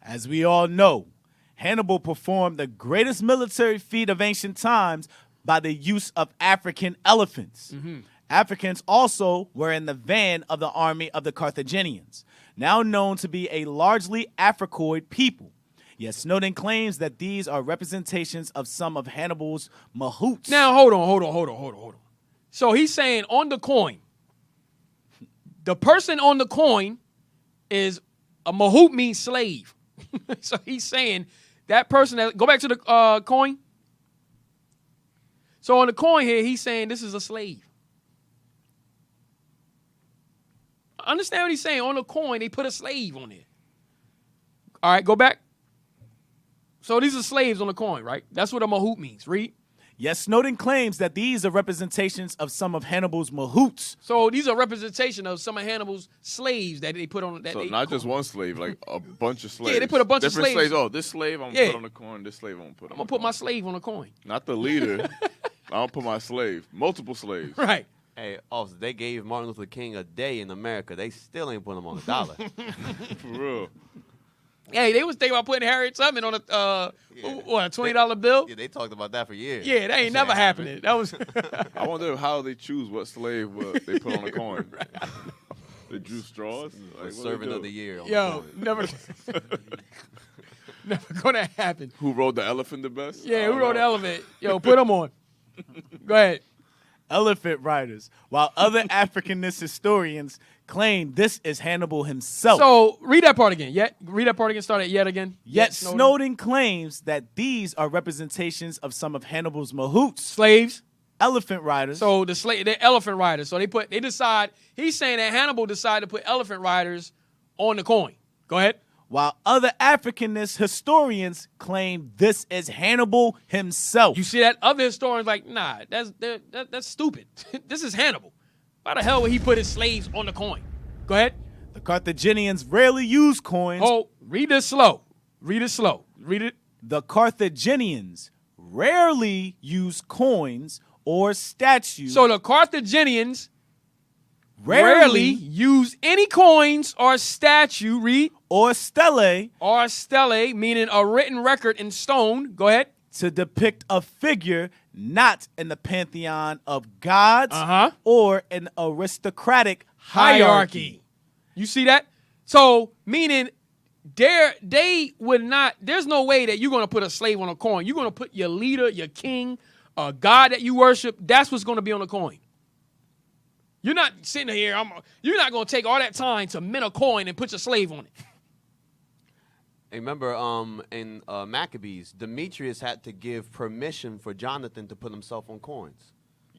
As we all know, Hannibal performed the greatest military feat of ancient times by the use of African elephants. Mm-hmm. Africans also were in the van of the army of the Carthaginians, now known to be a largely Africoid people. Yet Snowden claims that these are representations of some of Hannibal's mahouts. Now, hold on. So he's saying on the coin, the person on the coin is a mahout, means slave. So he's saying that person that, go back to the coin. So on the coin here, he's saying this is a slave. Understand what he's saying? On the coin, they put a slave on it. All right, go back. So these are slaves on the coin, right? That's what a mahout means. Read. Yes, Snowden claims that these are representations of some of Hannibal's mahouts. So these are representation of some of Hannibal's slaves that they put on. That So they not just one slave, like a bunch of slaves. Yeah, they put a bunch of different slaves. Oh, this slave I'm gonna put on the coin. This slave I'm gonna put. I'm gonna put my slave on the coin. Not the leader. I don't put my slave. Multiple slaves. Right. Hey, also, they gave Martin Luther King a day in America. They still ain't put him on $1. For real. Hey, they was thinking about putting Harriet Tubman on a $20 bill. Yeah, they talked about that for years. Yeah, that ain't never happening. That was. I wonder how they choose what slave they put on the coin. They drew straws. Like, Servant of the year. on the Yo, coin. never gonna happen. Who rode the elephant the best? Yeah, who rode the elephant? Yo, put them on. Go ahead. Elephant riders, while other Africanist historians claim this is Hannibal himself. So read that part again. Read that part again. Start it yet again. Yet Snowden claims that these are representations of some of Hannibal's mahouts, slaves, elephant riders. So they're elephant riders. So they decide. He's saying that Hannibal decided to put elephant riders on the coin. Go ahead. While other Africanist historians claim this is Hannibal himself. You see that? Other historians like, nah, that's stupid. This is Hannibal. Why the hell would he put his slaves on the coin? Go ahead. The Carthaginians rarely use coins. Oh, read this slow. Read it slow. Read it. The Carthaginians rarely use coins or statues. So the Carthaginians rarely use any coins or statue, read. Or stele. Or stele, meaning a written record in stone. Go ahead. To depict a figure not in the pantheon of gods Uh-huh. or an aristocratic hierarchy. You see that? So, meaning they would not, there's no way that you're going to put a slave on a coin. You're going to put your leader, your king, a god that you worship. That's what's going to be on the coin. You're not sitting here, you're not going to take all that time to mint a coin and put your slave on it. Hey, remember in Maccabees, Demetrius had to give permission for Jonathan to put himself on coins.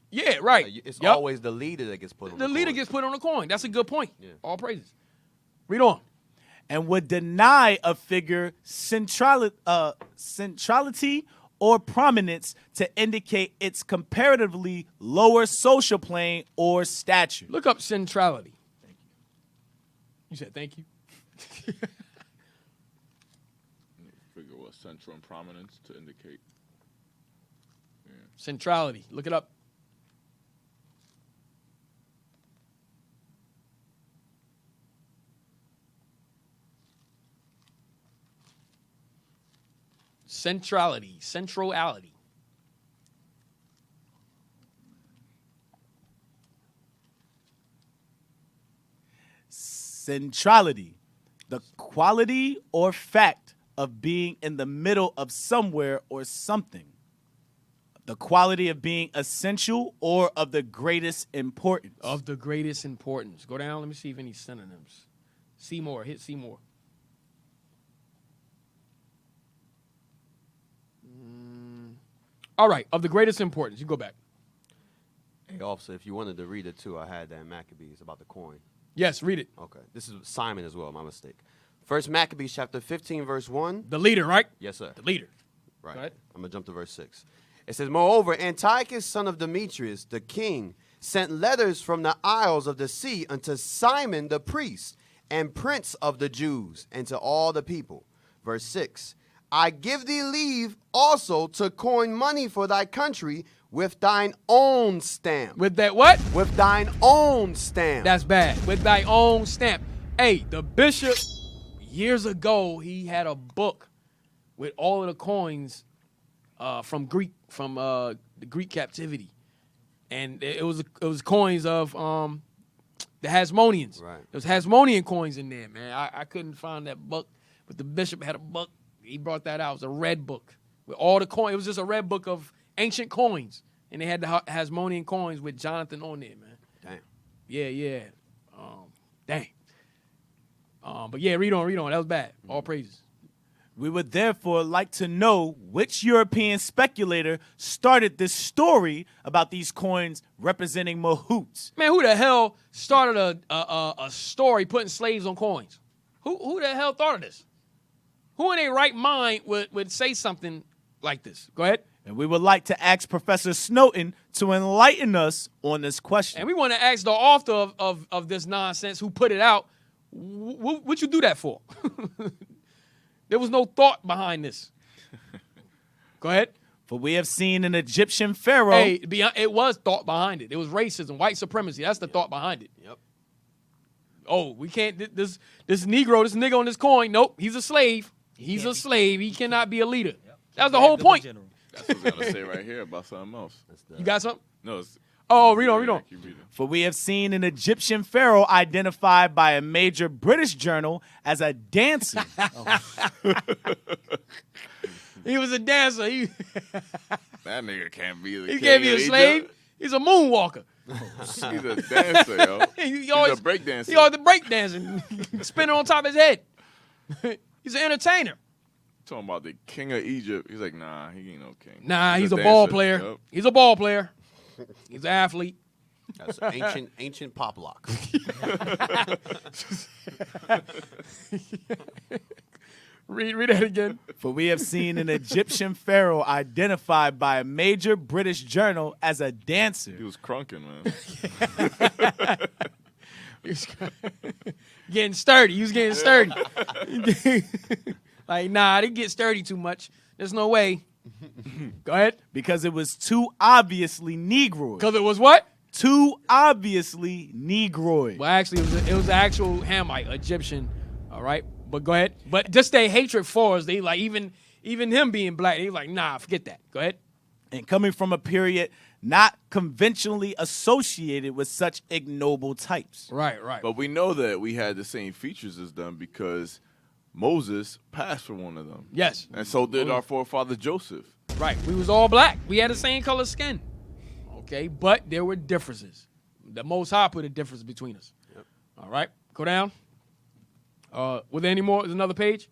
Yeah, right. It's Yep. always the leader that gets put on the leader coin. gets put on the coin. That's a good point. Yeah. All praises. Read on. And would deny a figure centrality or prominence to indicate its comparatively lower social plane or stature. Look up centrality. Thank you. You said thank you? Figure what central and prominence to indicate. Yeah. Centrality. Look it up. Centrality. Centrality. Centrality, the quality or fact of being in the middle of somewhere or something. The quality of being essential or of the greatest importance. Of the greatest importance. Go down. Let me see if any synonyms. See more. Hit see more. All right. Of the greatest importance. You go back. Hey, officer, if you wanted to read it too, I had that in Maccabees about the coin. Yes, read it. Okay. This is Simon as well, my mistake. First Maccabees chapter 15, verse 1. The leader, right? Yes, sir. The leader. Right. Go ahead. I'm going to jump to verse 6. It says, Moreover, Antiochus, son of Demetrius, the king, sent letters from the isles of the sea unto Simon the priest and prince of the Jews, and to all the people. Verse 6. I give thee leave also to coin money for thy country with thine own stamp. With that what? With thine own stamp. That's bad. With thy own stamp. Hey, the bishop, years ago, he had a book with all of the coins from the Greek captivity, and it was coins of the Hasmoneans. Right. There was Hasmonean coins in there, man. I couldn't find that book, but the bishop had a book. He brought that out. It was a red book with all the coins. It was just a red book of ancient coins, and they had the Hasmonean coins with Jonathan on there, man. Damn. Yeah. Dang. But yeah, read on. That was bad. All praises. We would therefore like to know which European speculator started this story about these coins representing mahouts. Man, who the hell started a story putting slaves on coins? Who the hell thought of this? Who in their right mind would say something like this? Go ahead. And we would like to ask Professor Snowden to enlighten us on this question. And we want to ask the author of this nonsense who put it out, what'd you do that for? There was no thought behind this. Go ahead. For we have seen an Egyptian pharaoh. Hey, it was thought behind it. It was racism, white supremacy. That's the thought behind it. Yep. Oh, we can't, this Negro, this nigga on this coin, nope, he's a slave. He's a slave. He cannot be a leader. Yep. That's the whole point. That's what I was going to say right here about something else. You got something? No, it's, Oh, read on. Keep reading. For we have seen an Egyptian pharaoh identified by a major British journal as a dancer. He was a dancer. That nigga can't be the He king can't be of a slave. Egypt. He's a moonwalker. He's a dancer, yo. He's always a break dancer. He always break dancing, spinning on top of his head. He's an entertainer. Talking about the king of Egypt. He's like, nah, he ain't no king. Nah, he's a dancer. ball player. Yep. He's a ball player. He's an athlete. That's ancient pop lock. Read that again. For we have seen an Egyptian pharaoh identified by a major British journal as a dancer. He was crunking, man. Getting sturdy. He was getting sturdy. Like, nah, they get sturdy too much. There's no way. Go ahead. Because it was too obviously Negroid. Because it was what? Too obviously Negroid. Well, actually, it was the actual Hamite, Egyptian. All right. But go ahead. But just their hatred for us, they like, even him being black, they like, nah, forget that. Go ahead. And coming from a period not conventionally associated with such ignoble types. Right. But we know that we had the same features as them because Moses passed for one of them. Yes. And so did our forefather Joseph. Right. We was all black. We had the same color skin. Okay. But there were differences. The Most High put a difference between us. Yep. All right. Go down. Was there any more? Is another page?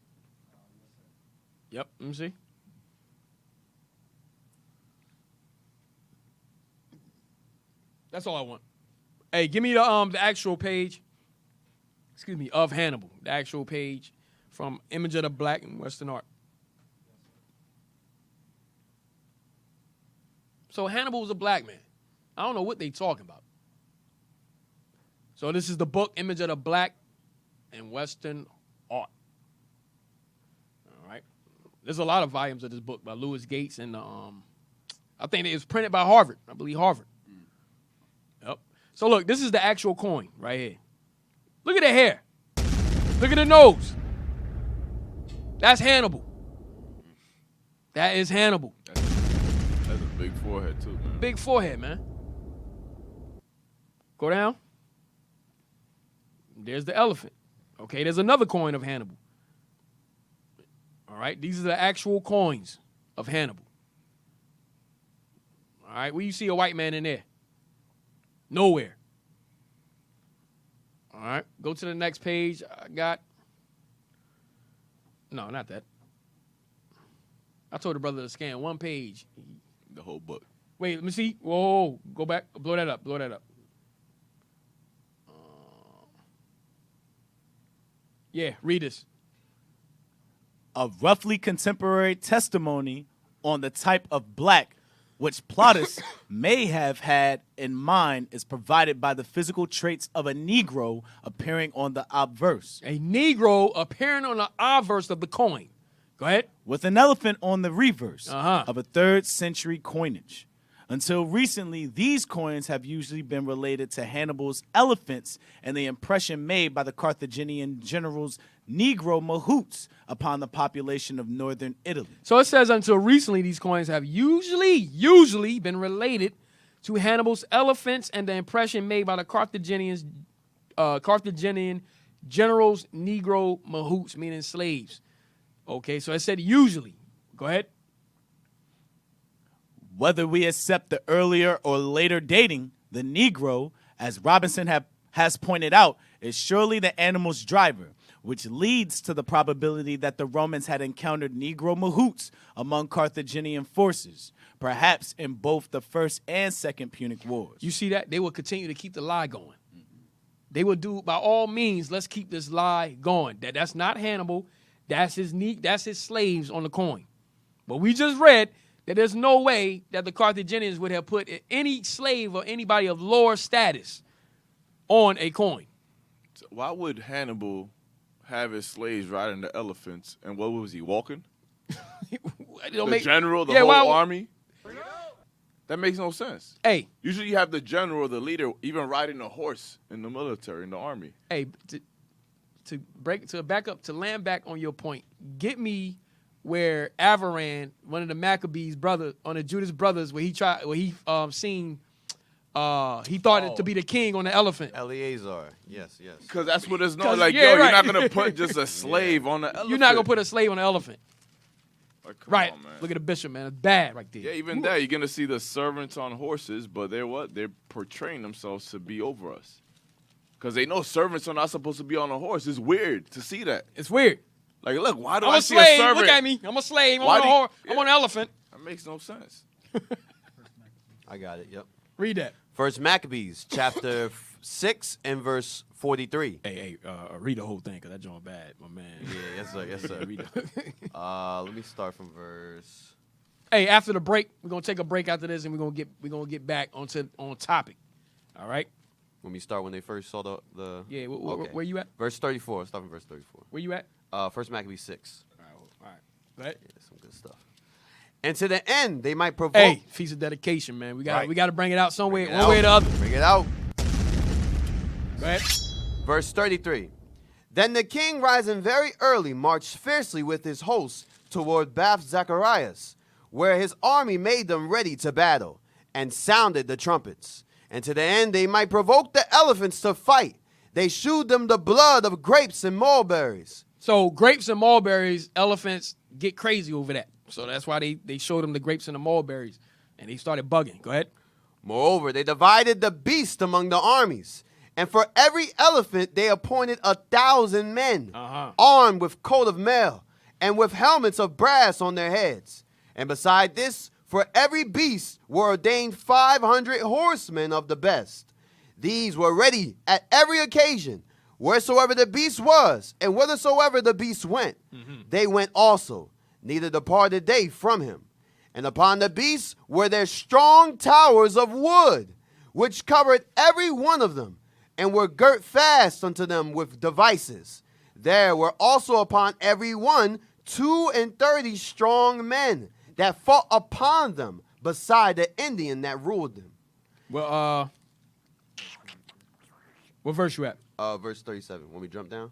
Yep. Let me see. That's all I want. Hey, give me the actual page. Excuse me, of Hannibal. The actual page from Image of the Black and Western Art. So Hannibal was a black man. I don't know what they talking about. So this is the book, Image of the Black and Western Art. All right. There's a lot of volumes of this book by Louis Gates and I think it was printed by Harvard. I believe Harvard. Yep. So look, this is the actual coin right here. Look at the hair. Look at the nose. That's Hannibal. That is Hannibal. That's a big forehead too, man. Big forehead, man. Go down. There's the elephant. Okay, there's another coin of Hannibal. All right, these are the actual coins of Hannibal. All right, where you see a white man in there? Nowhere. All right, go to the next page. I got, no, not that. I told the brother to scan one page. The whole book. Wait, let me see. Whoa, go back. Blow that up. Blow that up. Yeah, read this. A roughly contemporary testimony on the type of black which Plautus may have had in mind is provided by the physical traits of a Negro appearing on the obverse. A Negro appearing on the obverse of the coin. Go ahead. With an elephant on the reverse Uh-huh. of a 3rd century coinage. Until recently, these coins have usually been related to Hannibal's elephants and the impression made by the Carthaginian generals Negro mahouts upon the population of northern Italy. So it says until recently, these coins have usually been related to Hannibal's elephants and the impression made by the Carthaginian generals Negro mahouts, meaning slaves. Okay, so it said usually. Go ahead. Whether we accept the earlier or later dating, the Negro, as Robinson has pointed out, is surely the animal's driver, which leads to the probability that the Romans had encountered Negro mahouts among Carthaginian forces, perhaps in both the First and Second Punic Wars. You see that? They will continue to keep the lie going. They will do, by all means, let's keep this lie going. That's not Hannibal. That's his slaves on the coin. But we just read that there's no way that the Carthaginians would have put any slave or anybody of lower status on a coin. So why would Hannibal have his slaves riding the elephants, and what was he, walking? The general, the whole army? That makes no sense. Hey. Usually you have the general, the leader, even riding a horse in the military, in the army. Hey, to land back on your point, get me where Avaran, one of the Maccabees brothers, on the Judas brothers, he thought it to be the king on the elephant. Eleazar, yes. Because that's what it's known. Like, you're not going to put just a slave on the elephant. You're not going to put a slave on the elephant. Like, come right. on, man. Look at the bishop, man. It's bad right there. Yeah, even there, you're going to see the servants on horses, but they're what? They're portraying themselves to be over us. Because they know servants are not supposed to be on a horse. It's weird to see that. It's weird. Like, look, why do I'm I a see slave. a servant? Look at me. I'm a slave. I'm on an elephant. That makes no sense. I got it, yep. Read that. First Maccabees, chapter 6 and verse 43. Hey, read the whole thing, because that joint bad, my man. Yeah, yes, sir. Read that. Let me start from verse... Hey, after the break, we're going to take a break after this, and we're gonna get back on topic. All right? When they first saw the Yeah, okay. Where you at? Verse 34. Start from verse 34. Where you at? First Maccabees 6. All right. Go ahead. Yeah, some good stuff. And to the end, they might provoke... Hey, Feast of Dedication, man. We got to bring it out some way, one way or the other. Bring it out. Go ahead. Verse 33. Then the king, rising very early, marched fiercely with his hosts toward Bath Zacharias, where his army made them ready to battle, and sounded the trumpets. And to the end they might provoke the elephants to fight. They shewed them the blood of grapes and mulberries. So grapes and mulberries, elephants get crazy over that. So that's why they showed them the grapes and the mulberries, and they started bugging. Go ahead. Moreover, they divided the beast among the armies. And for every elephant they appointed 1,000 men, armed with coat of mail, and with helmets of brass on their heads. And beside this, for every beast were ordained 500 horsemen of the best. These were ready at every occasion, wheresoever the beast was, and whithersoever the beast went, they went also. Neither departed they from him. And upon the beasts were there strong towers of wood, which covered every one of them, and were girt fast unto them with devices. There were also upon every one 32 strong men that fought upon them, beside the Indian that ruled them. Well, what verse you at? Verse 37. Want me to jump down?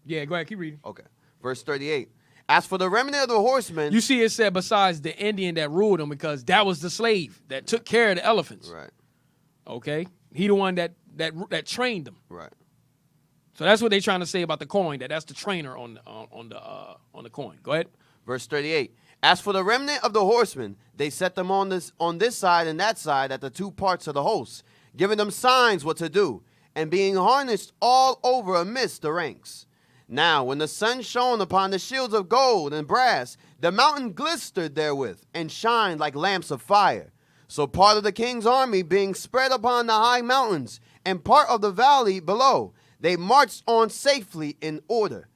Yeah, go ahead. Keep reading. Okay. Verse 38. As for the remnant of the horsemen... You see it said besides the Indian that ruled them, because that was the slave that took care of the elephants. Right. Okay? He the one that trained them. Right. So that's what they're trying to say about the coin. That's the trainer on the coin. Go ahead. Verse 38. As for the remnant of the horsemen, they set them on this side and that side at the two parts of the host, giving them signs what to do, and being harnessed all over amidst the ranks. Now, when the sun shone upon the shields of gold and brass, the mountain glistered therewith, and shined like lamps of fire. So part of the king's army being spread upon the high mountains, and part of the valley below, they marched on safely in order.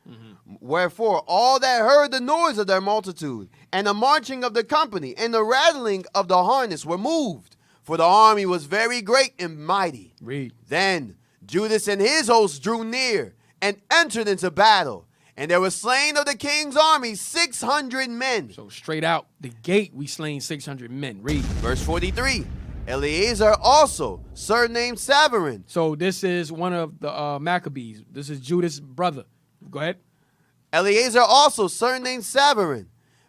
Wherefore all that heard the noise of their multitude, and the marching of the company, and the rattling of the harness were moved, for the army was very great and mighty. Read. Then Judas and his host drew near, and entered into battle. And there was slain of the king's army 600 men. So straight out the gate, we slain 600 men. Read. Verse 43. Eleazar also, surnamed Savarin. So this is one of the Maccabees. This is Judas' brother. Go ahead. Eleazar also, surnamed Savarin,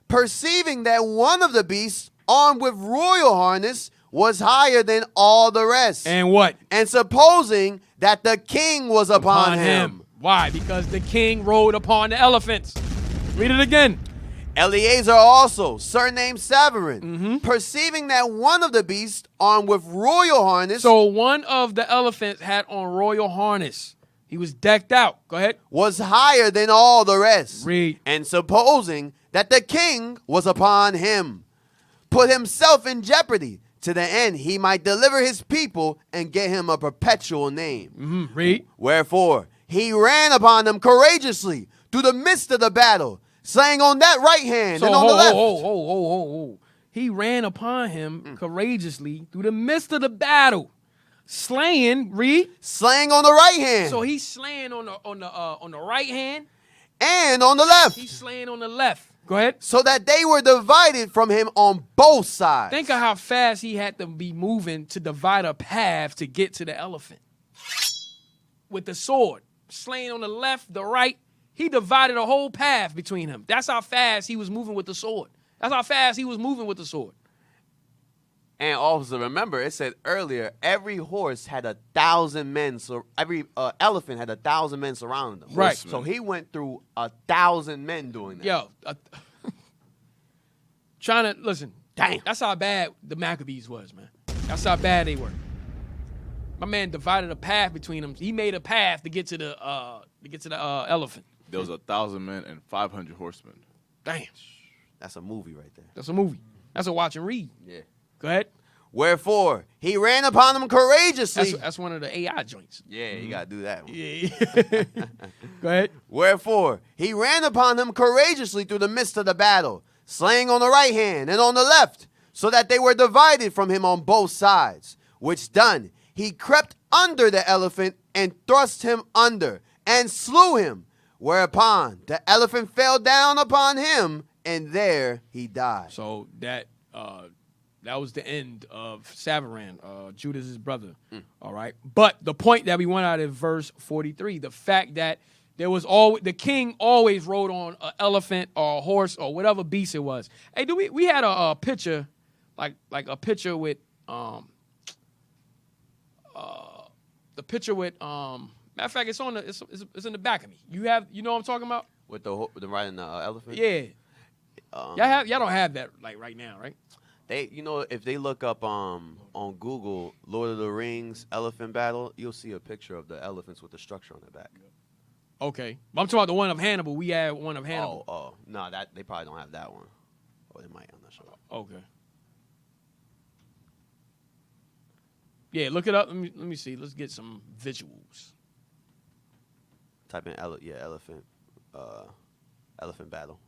perceiving that one of the beasts, armed with royal harness, was higher than all the rest. And what? And supposing that the king was upon him. Why? Because the king rode upon the elephants. Read it again. Eleazar also, surnamed Savarin, perceiving that one of the beasts, armed with royal harness, So one of the elephants had on royal harness. He was decked out. Go ahead. was higher than all the rest. Read. And supposing that the king was upon him, put himself in jeopardy, to the end he might deliver his people and get him a perpetual name. Read. Wherefore he ran upon them courageously through the midst of the battle, slaying on that right hand and on the left. He ran upon him courageously through the midst of the battle, slaying. Read. Slaying on the right hand So he's slaying on the right hand. and on the left, He's slaying on the left. Go ahead. so that they were divided from him on both sides. Think of how fast he had to be moving to divide a path to get to the elephant. With the sword, slaying on the left, the right, he divided a whole path between them. That's how fast he was moving with the sword. That's how fast he was moving with the sword. And also remember, it said earlier, every horse had 1,000 men. So every elephant had 1,000 men surrounding them. Right. So he went through 1,000 men doing that. Yo, trying to listen. Damn. That's how bad the Maccabees was, man. That's how bad they were. My man divided a path between them. He made a path to get to the elephant. There was 1,000 men and 500 horsemen. Damn, That's a movie right there. that's a movie. That's a watch and read. Yeah. Go ahead. Wherefore he ran upon them courageously. That's one of the AI joints. Yeah, you got to do that one. Yeah. Go ahead. Wherefore he ran upon them courageously through the midst of the battle, slaying on the right hand and on the left, so that they were divided from him on both sides. Which done, he crept under the elephant and thrust him under and slew him. Whereupon the elephant fell down upon him, and there he died. So that was the end of Savarin, Judas' brother. All right. But the point that we want out of verse 43, the fact that there was the king always rode on an elephant or a horse or whatever beast it was. Hey, we had a picture, like a picture with the picture with matter of fact, it's in the back of me. You know what I'm talking about? With the riding the elephant? Yeah. Y'all don't have that like right now, right? They, if they look up on Google Lord of the Rings elephant battle, you'll see a picture of the elephants with the structure on their back. Okay. I'm talking about the one of Hannibal. We had one of Hannibal. Oh, no, they probably don't have that one. Or they might, I'm not sure. Okay. Yeah, look it up. Let me see. Let's get some visuals. Type in elephant battle.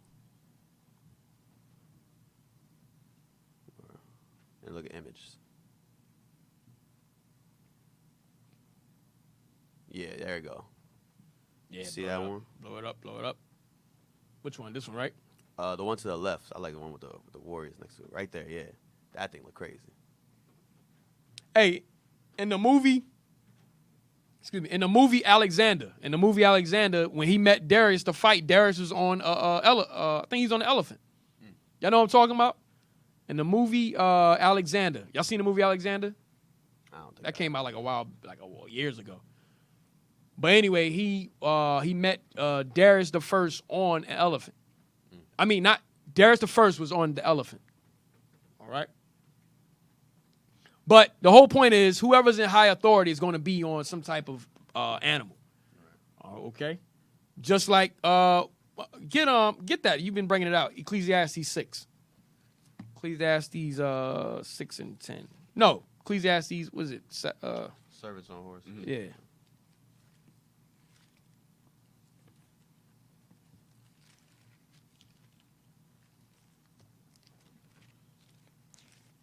And look at images. Yeah, there you go. Yeah. See that one? Blow it up. Which one? This one, right? The one to the left. I like the one with the warriors next to it. Right there, yeah. That thing look crazy. Hey, in the movie Alexander, when he met Darius to fight, Darius was on I think he's on the elephant. Y'all know what I'm talking about? In the movie Alexander. Y'all seen the movie Alexander? I don't think That came out like years ago. But anyway, he met Darius the First on an elephant. I mean, not Darius the First was on the elephant. All right. But the whole point is, whoever's in high authority is going to be on some type of animal. Okay. Just like get that. You've been bringing it out. Ecclesiastes 6. Ecclesiastes 6 and 10. No, Ecclesiastes. Was it? Servants on horses. Yeah.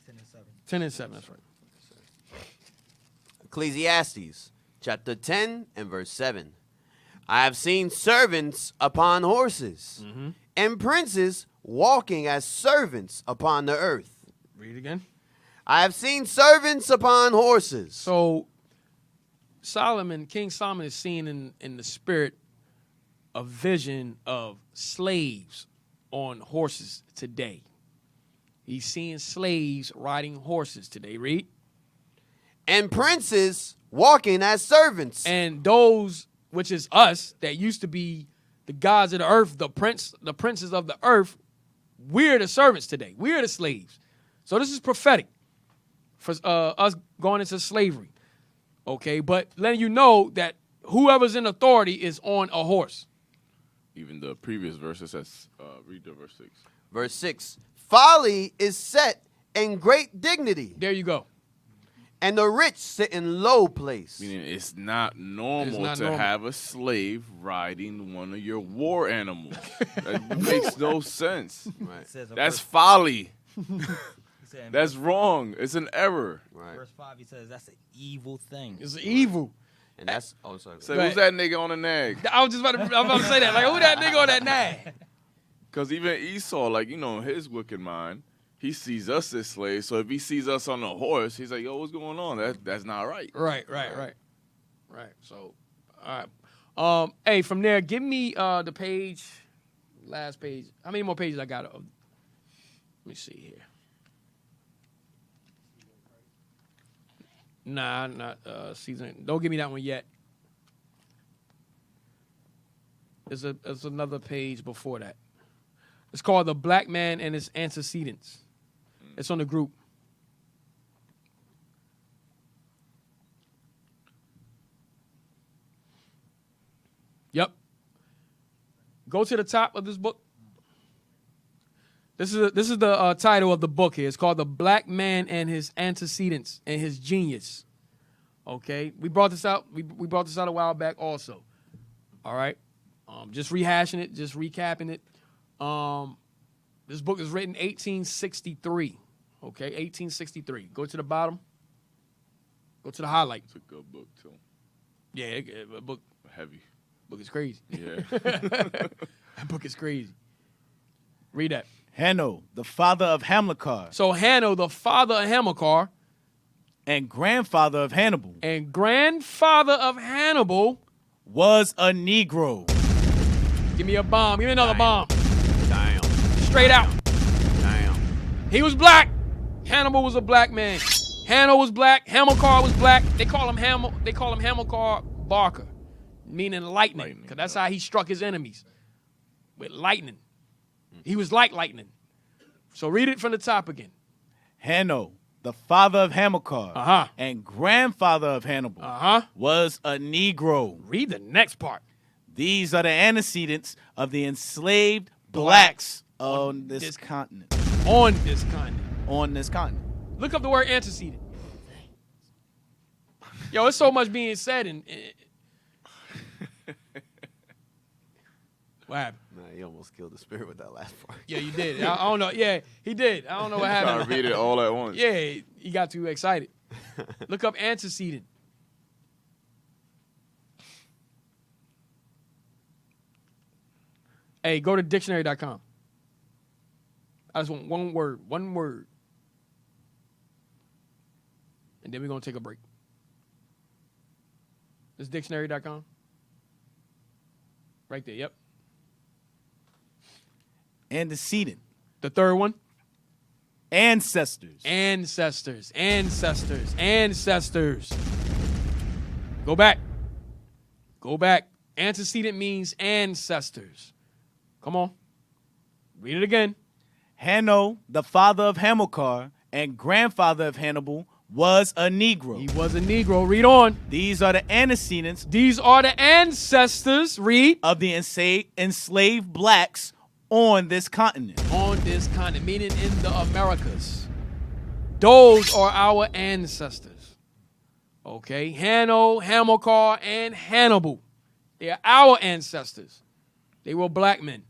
$10 and $7. 10 and 7. That's right. Ecclesiastes chapter 10 and verse 7. I have seen servants upon horses and princes walking as servants upon the earth. Read it again. I have seen servants upon horses. So King Solomon is seeing in the spirit a vision of slaves on horses today. He's seeing slaves riding horses today. Read. And princes walking as servants. And those, which is us, that used to be the gods of the earth, the princes of the earth, we're the servants today. We're the slaves. So this is prophetic for us going into slavery. Okay, but letting you know that whoever's in authority is on a horse. Even the previous verse says, read the verse 6. Verse 6. Folly is set in great dignity, There you go. and the rich sit in low place. Meaning it's not normal not to normal. have a slave riding one of your war animals. That makes no sense. Right. It says in That's verse, folly. he said in That's wrong. It's an error. Right. verse 5, he says that's an evil thing. It's evil. And that's, oh, sorry. So Right. who's that nigga on the nag? I was about to say that. Like, who that nigga on that nag? Because even Esau, like, in his wicked mind, he sees us as slaves. So if he sees us on a horse, he's like, yo, what's going on? That's not right. Right. So, all right. Hey, from there, give me the page, last page. How many more pages I got? Let me see here. Nah, not season. Don't give me that one yet. There's another page before that. It's called The Black Man and His Antecedents. It's on the group. Yep. Go to the top of this book. This is the title of the book here. It's called The Black Man and His Antecedents and His Genius. Okay, we brought this out. We brought this out a while back also. All right, just rehashing it, just recapping it. This book is written 1863. Okay, 1863. Go to the bottom. Go to the highlight. It's a good book, too. Yeah, book Heavy. is crazy. Yeah. That book is crazy. Read that. Hanno, the father of Hamilcar, So Hanno, the father of Hamilcar, and grandfather of Hannibal, and grandfather of Hannibal. was a Negro. Give me a bomb. Give me another bomb. Damn. Straight out. Damn. He was black. Hannibal was a black man. Hanno was black. Hamilcar was black. They call him Hamilcar Barker, meaning lightning, because that's how he struck his enemies, with lightning. He was like lightning. So read it from the top again. Hanno, the father of Hamilcar, Uh-huh. and grandfather of Hannibal, was a Negro. Read the next part. These are the antecedents of the enslaved blacks on this continent. On this continent. On this continent. Look up the word antecedent. Yo, it's so much being said in what happened? Nah, you almost killed the spirit with that last part. Yeah, you did. I don't know. Yeah, he did. I don't know what Trying happened. to read it all at once. Yeah, he got too excited. Look up antecedent. Hey, go to dictionary.com. I just want one word. And then we're going to take a break. It's dictionary.com. Right there, yep. Antecedent. The third one. Ancestors. Go back. Go back. Antecedent means ancestors. Come on. Read it again. Hanno, the father of Hamilcar and grandfather of Hannibal, was a Negro. He was a Negro. Read on. These are the antecedents These are the ancestors. Read. of the enslaved blacks on this continent. On this continent, meaning in the Americas. Those are our ancestors. Okay? Hanno, Hamilcar, and Hannibal. They are our ancestors. They were black men.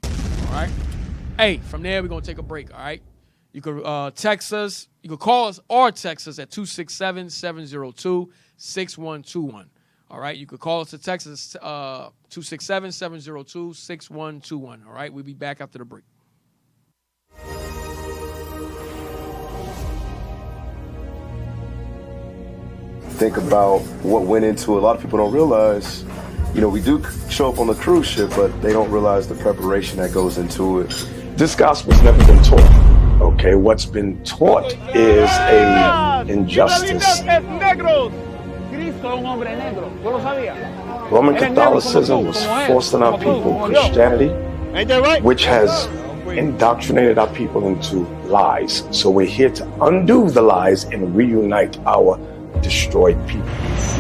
All right? Hey, from there, we're going to take a break, all right? You could text us. You could call us or text us at 267-702-6121. All right? You could call us or text us 267-702-6121. All right? We'll be back after the break. Think about what went into it. A lot of people don't realize, you know, we do show up on the cruise ship, but they don't realize the preparation that goes into it. This gospel's never been taught. Okay, what's been taught is a injustice. Roman Catholicism was forced on our people Christianity, which has indoctrinated our people into lies. So we're here to undo the lies and reunite our destroyed people. This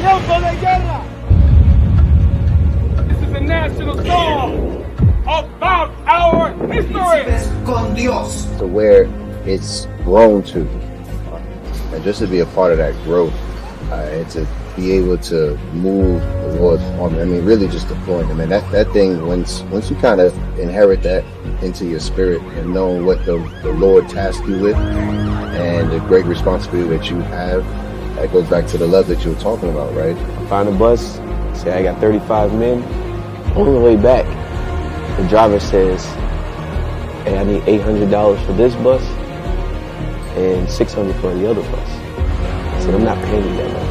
is a national song about our history. To where it's grown to, and just to be a part of that growth, and to be able to move the Lord's army. I mean, really just deploying them. And that thing, once you kind of inherit that into your spirit and knowing what the Lord tasked you with and the great responsibility that you have, that goes back to the love that you were talking about, right? I find a bus, say I got 35 men. On the way back, the driver says, hey, I need $800 for this bus and $600 for the other bus. I said, I'm not paying you that much.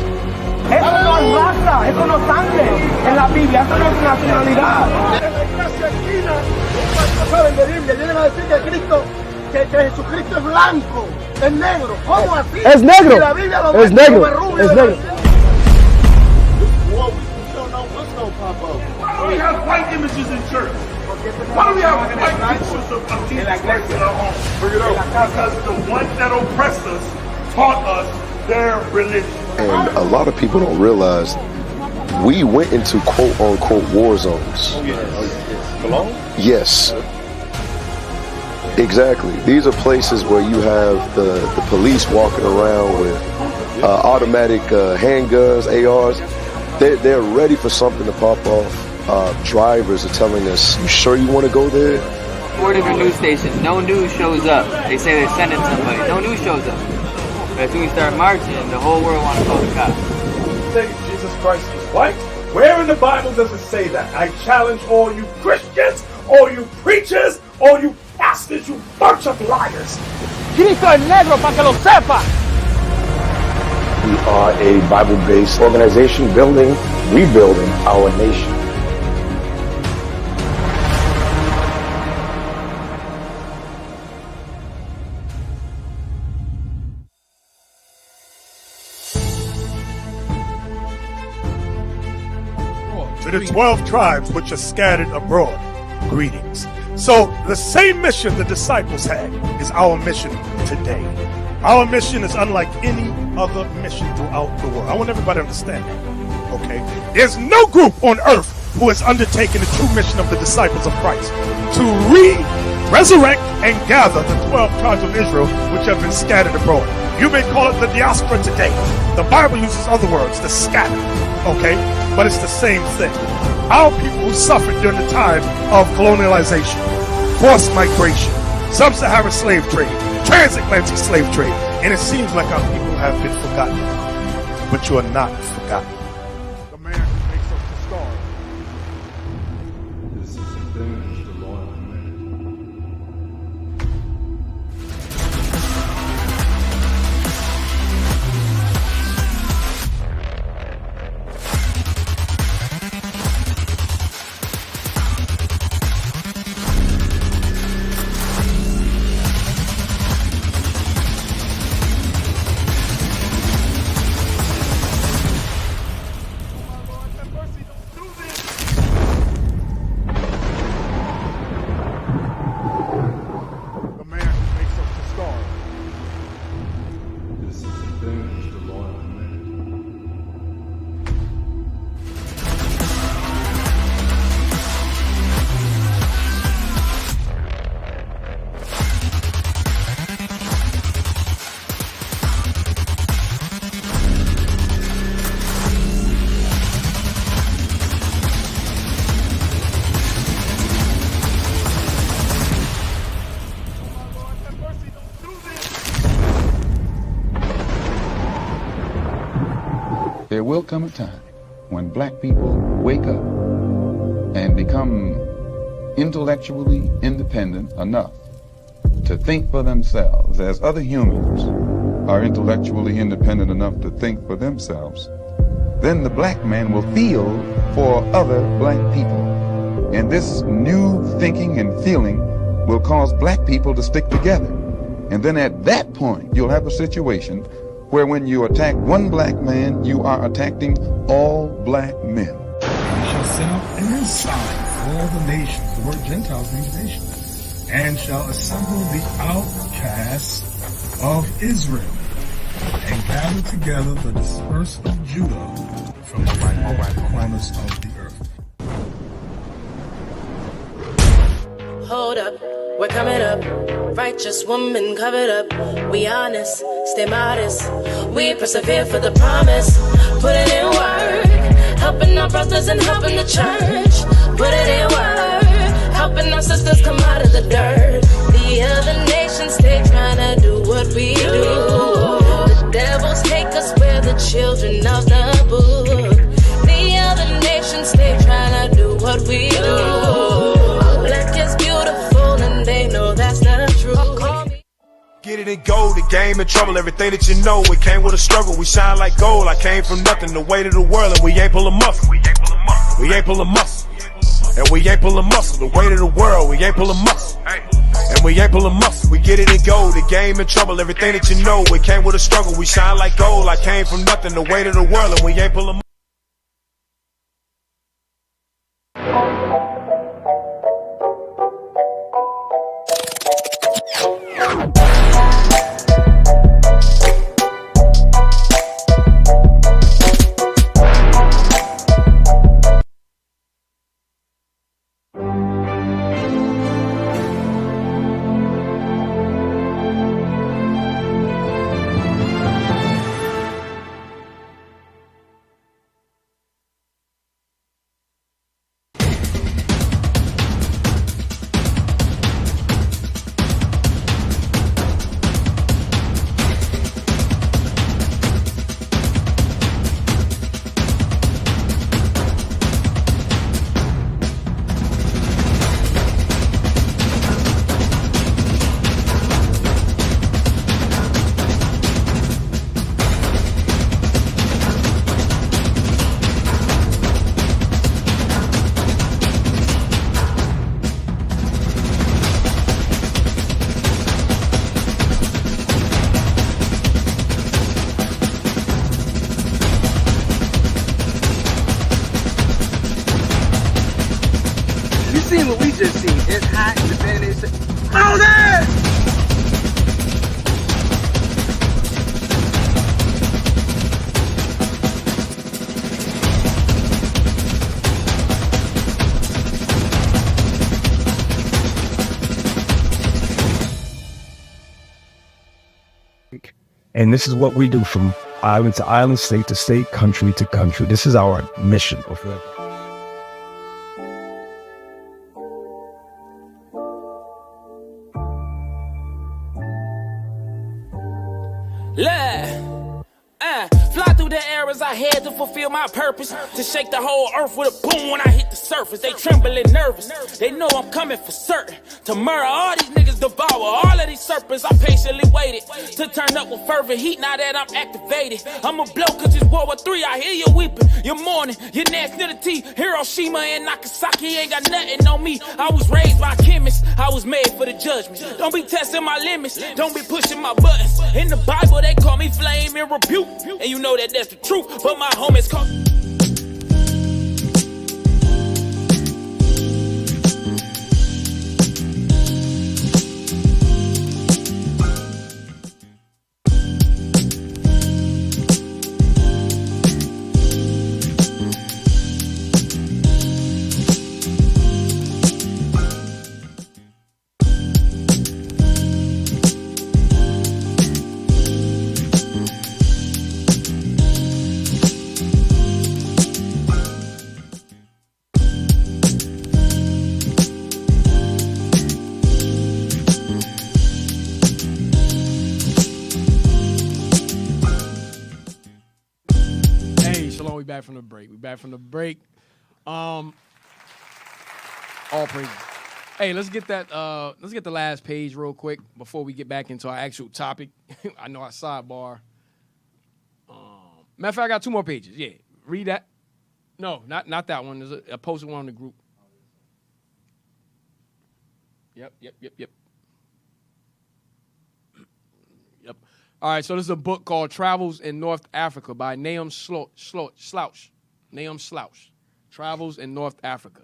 Eso no es raza, eso no es sangre. En la Biblia, eso no es nacionalidad. Saben de Biblia, vienen a decir que Cristo, que Jesucristo es blanco, es negro. ¿Cómo así? Es negro. Si la Biblia lo Es negro. Es negro. Why do we have white images in church? Why do we have white pictures of Jesus Christ in our home? Because the ones that oppressed us taught us their religion. And a lot of people don't realize we went into quote-unquote war zones. Yes. Exactly. These are places where you have the police walking around with automatic handguns, ARs. They're ready for something to pop off. Drivers are telling us, you sure you want to go there? 4 different news stations. No news shows up. They say they're sending somebody. No news shows up. But as soon as we start marching, the whole world wants to call the cops. Say Jesus Christ is white? Where in the Bible does it say that? I challenge all you Christians, all you preachers, all you pastors, you bunch of liars. Cristo es negro, para que lo sepa. We are a Bible-based organization rebuilding our nation. To the 12 tribes which are scattered abroad, greetings. So the same mission the disciples had is our mission today. Our mission is unlike any other mission throughout the world. I want everybody to understand that, okay? There's no group on earth who has undertaken the true mission of the disciples of Christ to resurrect and gather the 12 tribes of Israel which have been scattered abroad. You may call it the diaspora today. The Bible uses other words, the scattered, okay? But it's the same thing. Our people suffered during the time of colonialization, forced migration, sub-Saharan slave trade, transatlantic slave trade, and it seems like our people have been forgotten. But you are not forgotten. The man who makes us the stars. This is the thing the Lord commanded. There will come a time when black people wake up and become intellectually independent enough to think for themselves, as other humans are intellectually independent enough to think for themselves. Then the black man will feel for other black people. And this new thinking and feeling will cause black people to stick together. And then at that point, you'll have a situation where when you attack one black man, you are attacking all black men. And shall set up an ensign for all the nations. The word Gentiles means nations. And shall assemble the outcasts of Israel, and gather together the dispersed of Judah from the four corners of the earth. Hold up, we're coming up. Righteous woman covered up. We honest, stay modest. We persevere for the promise. Put it in work. Helping our brothers and helping the church. Put it in work. Helping our sisters come out of the dirt. The other nations, they tryna do what we do. The devils take us, we're the children of the book. The other nations, they tryna do what we do. Black is beautiful and they know that's the truth. Get it and go, the game in trouble, everything that you know, it came with a struggle, we shine like gold, I came from nothing, the weight of the world, and we ain't pulling muscle, we ain't pulling muscle, and we ain't pulling muscle, the weight of the world, we ain't pulling muscle, and we ain't pulling muscle, we get it and go, the game in trouble, everything that you know, it came with a struggle, we shine like gold, I came from nothing, the weight of the world, and we ain't pulling muscle. And this is what we do from island to island, state to state, country to country. This is our mission. Fly through the air as I head to fulfill my purpose, to shake the whole earth with a boom when I hit the surface. They trembling nervous, they know I'm coming for certain, to murder all these niggas, devour all of these serpents. I patiently waited to turn up with fervent heat. Now that I'm activated, I'ma blow cause it's World War III. I hear you weeping, you're mourning, your nationality, Hiroshima and Nagasaki ain't got nothing on me. I was raised by chemists, I was made for the judgment. Don't be testing my limits, don't be pushing my buttons. In the Bible they call me flame and rebuke, and you know that that's the truth, but my homies call We back from the break. All praise. Hey, let's get that. Let's get the last page real quick before we get back into our actual topic. I know our sidebar. Matter of fact, I got 2 more pages. Yeah, read that. No, not that one. There's a posted one on the group. Yep. All right, so this is a book called Travels in North Africa by Nahum Slouch. Nahum Slouch. Travels in North Africa.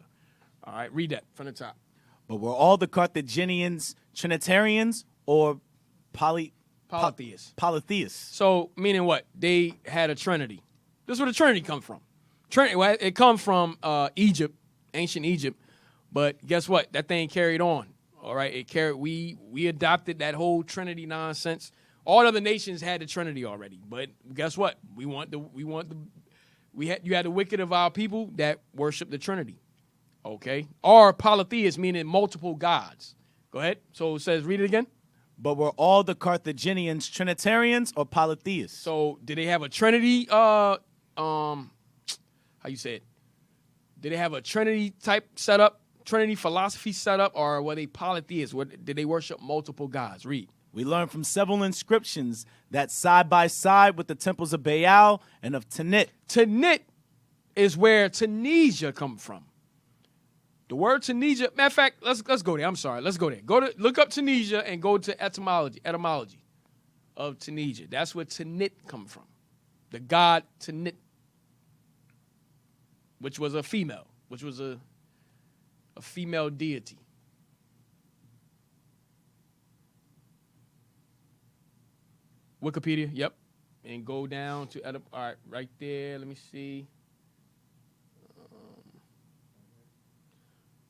All right, read that from the top. But were all the Carthaginians Trinitarians or polytheists? Polytheists. So, meaning what? They had a trinity. This is where the trinity come from. Trinity, well, it come from Egypt, ancient Egypt. But guess what? That thing carried on. All right, it carried. We adopted that whole trinity nonsense. All other nations had the trinity already. But guess what? You had the wicked of our people that worship the trinity. Okay? Or polytheists, meaning multiple gods. Go ahead. So it says, read it again. But were all the Carthaginians Trinitarians or polytheists? So did they have a trinity, how you say it? Did they have a trinity type setup, trinity philosophy setup, or were they polytheists? Did they worship multiple gods? Read. We learn from several inscriptions that side by side with the temples of Baal and of Tanit. Tanit is where Tunisia come from. The word Tunisia, matter of fact, let's go there. I'm sorry, let's go there. Look up Tunisia and go to etymology of Tunisia. That's where Tanit come from. The god Tanit, which was a female, which was a female deity. Wikipedia, yep. And go down to, all right, right there. Let me see.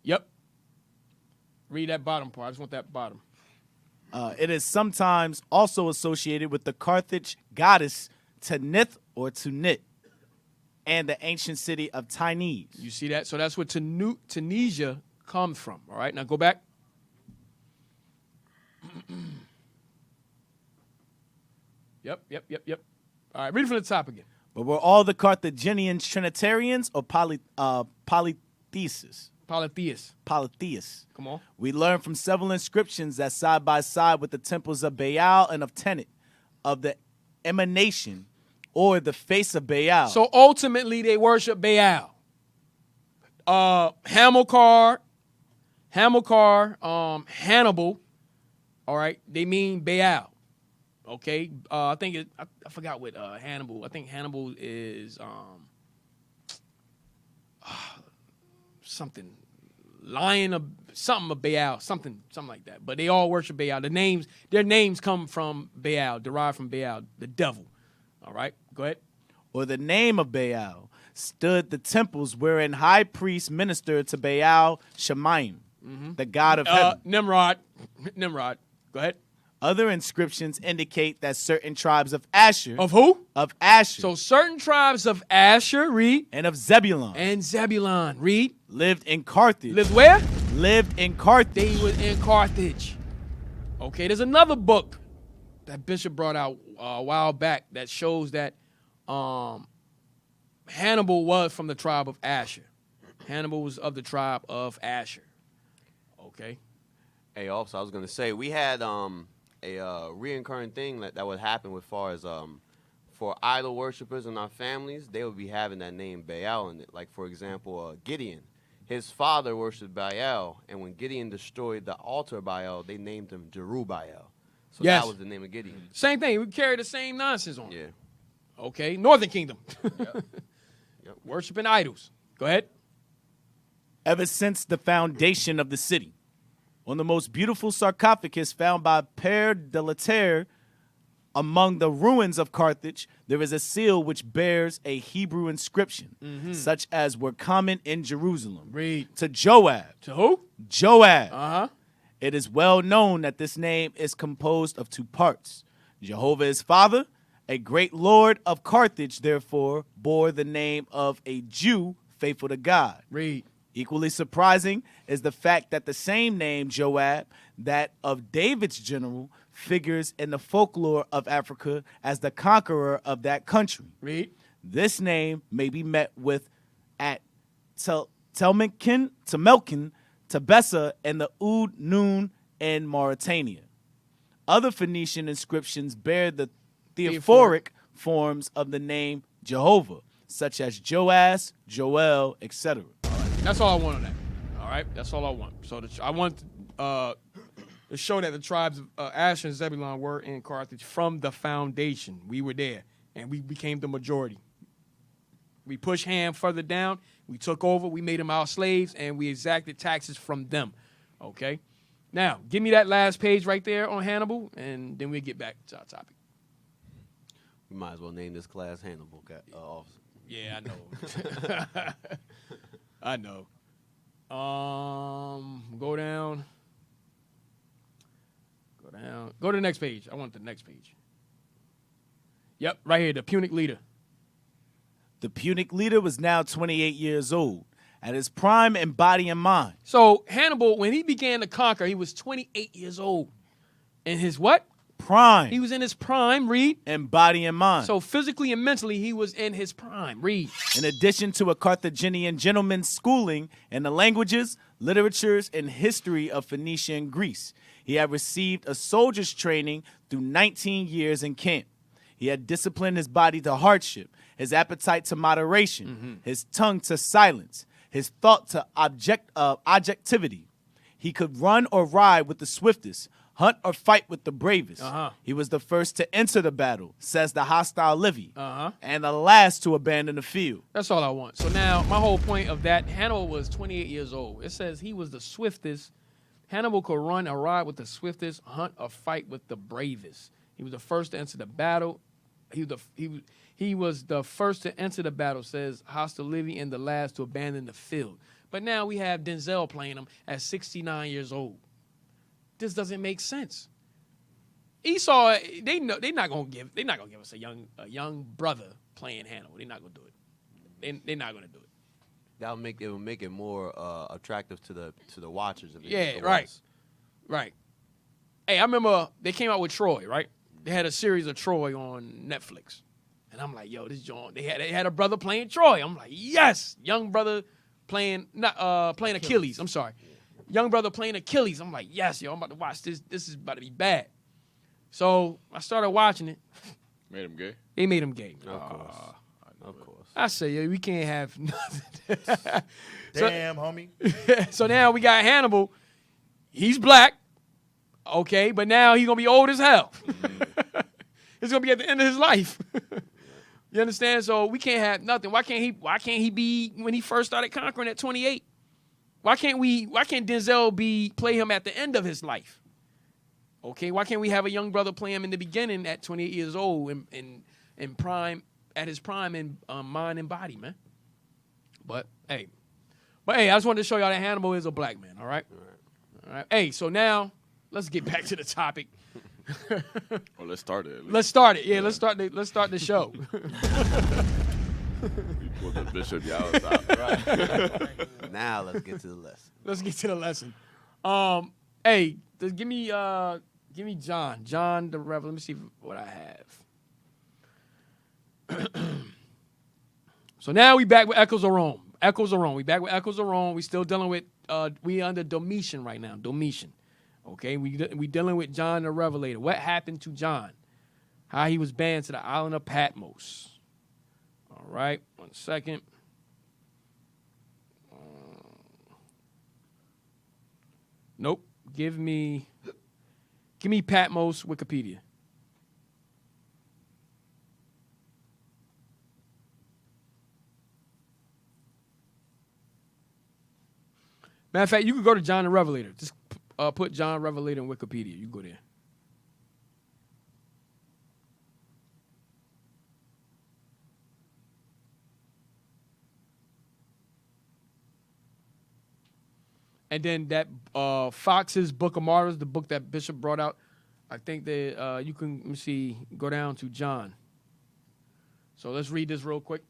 Yep. Read that bottom part. I just want that bottom. It is sometimes also associated with the Carthage goddess Tanith or Tunit and the ancient city of Tynes. You see that? So that's where Tunisia comes from. All right, now go back. Yep. All right, read it from the top again. But were all the Carthaginians Trinitarians or polytheists? Polytheists. Come on. We learn from several inscriptions that side by side with the temples of Baal and of Tanit, of the emanation or the face of Baal. So ultimately they worship Baal. Hamilcar, Hannibal, all right, they mean Baal. Okay, I think I forgot what Hannibal. I think Hannibal is something lion of something of Baal, something like that. But they all worship Baal. Their names come from Baal, derived from Baal, the devil. All right, go ahead. Or the name of Baal stood the temples wherein high priests ministered to Baal Shemaim, the god of heaven. Nimrod. Go ahead. Other inscriptions indicate that certain tribes of Asher. Of who? Of Asher. So certain tribes of Asher, read. And of Zebulun. Read. Lived in Carthage. Lived where? Lived in Carthage. They was in Carthage. Okay, there's another book that Bishop brought out a while back that shows that Hannibal was from the tribe of Asher. Hannibal was of the tribe of Asher. Okay. Hey, also, I was going to say, we had a reoccurring thing that would happen as far as for idol worshipers in our families, they would be having that name Baal in it. Like, for example, Gideon. His father worshipped Baal, and when Gideon destroyed the altar of Baal, they named him Jerubbaal. So that was the name of Gideon. Same thing. We carry the same nonsense on. Yeah. Okay. Northern Kingdom. Yep. Worshiping idols. Go ahead. Ever since the foundation of the city, on the most beautiful sarcophagus found by Pere de la Terre among the ruins of Carthage, there is a seal which bears a Hebrew inscription, such as were common in Jerusalem. Read. To Joab. To who? Joab. Uh-huh. It is well known that this name is composed of 2 parts. Jehovah is father. A great lord of Carthage, therefore, bore the name of a Jew faithful to God. Read. Equally surprising is the fact that the same name, Joab, that of David's general, figures in the folklore of Africa as the conqueror of that country. Read. This name may be met with at Telmelkin, Tabessa, and the Oud Nun in Mauritania. Other Phoenician inscriptions bear the theophoric forms of the name Jehovah, such as Joas, Joel, etc. That's all I want on that. All right, that's all I want. So I want to show that the tribes of Asher and Zebulun were in Carthage from the foundation. We were there, and we became the majority. We pushed Ham further down. We took over. We made them our slaves, and we exacted taxes from them. Okay? Now, give me that last page right there on Hannibal, and then we'll get back to our topic. We might as well name this class Hannibal officer. Yeah, I know. I know. Go down. Go down. Go to the next page. I want the next page. Yep, right here, the Punic leader. The Punic leader was now 28 years old, at his prime in body and mind. So Hannibal, when he began to conquer, he was 28 years old. In his what? Prime. He was in his prime, read. In body and mind. So physically and mentally, he was in his prime, read. In addition to a Carthaginian gentleman's schooling in the languages, literatures, and history of Phoenicia and Greece, he had received a soldier's training through 19 years in camp. He had disciplined his body to hardship, his appetite to moderation, his tongue to silence, his thought to objectivity. He could run or ride with the swiftest, hunt or fight with the bravest. He was the first to enter the battle, says the hostile Livy, and the last to abandon the field. That's all I want. So now, my whole point of that, Hannibal was 28 years old. It says he was the swiftest. Hannibal could run or ride with the swiftest, hunt or fight with the bravest. He was the first to enter the battle. He was the first to enter the battle, says hostile Livy, and the last to abandon the field. But now we have Denzel playing him at 69 years old. This doesn't make sense. Esau, they're not gonna give us a young brother playing Hannibal. They're not gonna do it. They're not gonna do it. It will make it more attractive to the watchers of it. Yeah, right. Hey, I remember they came out with Troy, right? They had a series of Troy on Netflix, and I'm like, yo, this joint. They had a brother playing Troy. I'm like, yes, young brother playing Achilles. I'm sorry. Young brother playing Achilles. I'm like, yes, yo, I'm about to watch this. This is about to be bad. So I started watching it. Made him gay? They made him gay. Of course. I say, yeah, we can't have nothing. Damn, homie. So now we got Hannibal. He's black. Okay, but now he's going to be old as hell. It's going to be at the end of his life. You understand? So we can't have nothing. Why can't he be when he first started conquering at 28? Why can't Denzel play him at the end of his life? Okay, why can't we have a young brother play him in the beginning at 28 years old in prime, at his prime in mind and body, man? But hey, I just wanted to show y'all that Hannibal is a black man, all right? All right. Hey, so now let's get back to the topic. Well, let's start it. Let's start it. Yeah, let's start the show. You pulled the bishop out. Right. Now let's get to the lesson. Let's get to the lesson. Hey, give me John the Revelator. Let me see what I have. So now we back with Echoes of Rome. We back with Echoes of Rome. We still dealing with we under Domitian right now. Domitian. Okay, we dealing with John the Revelator. What happened to John? How he was banned to the island of Patmos. All right, 1 second. Nope. Give me Patmos Wikipedia. Matter of fact, you could go to John the Revelator. Just put John Revelator in Wikipedia. You go there. And then that Fox's Book of Martyrs, the book that Bishop brought out, I think that you can, let me see, go down to John. So let's read this real quick.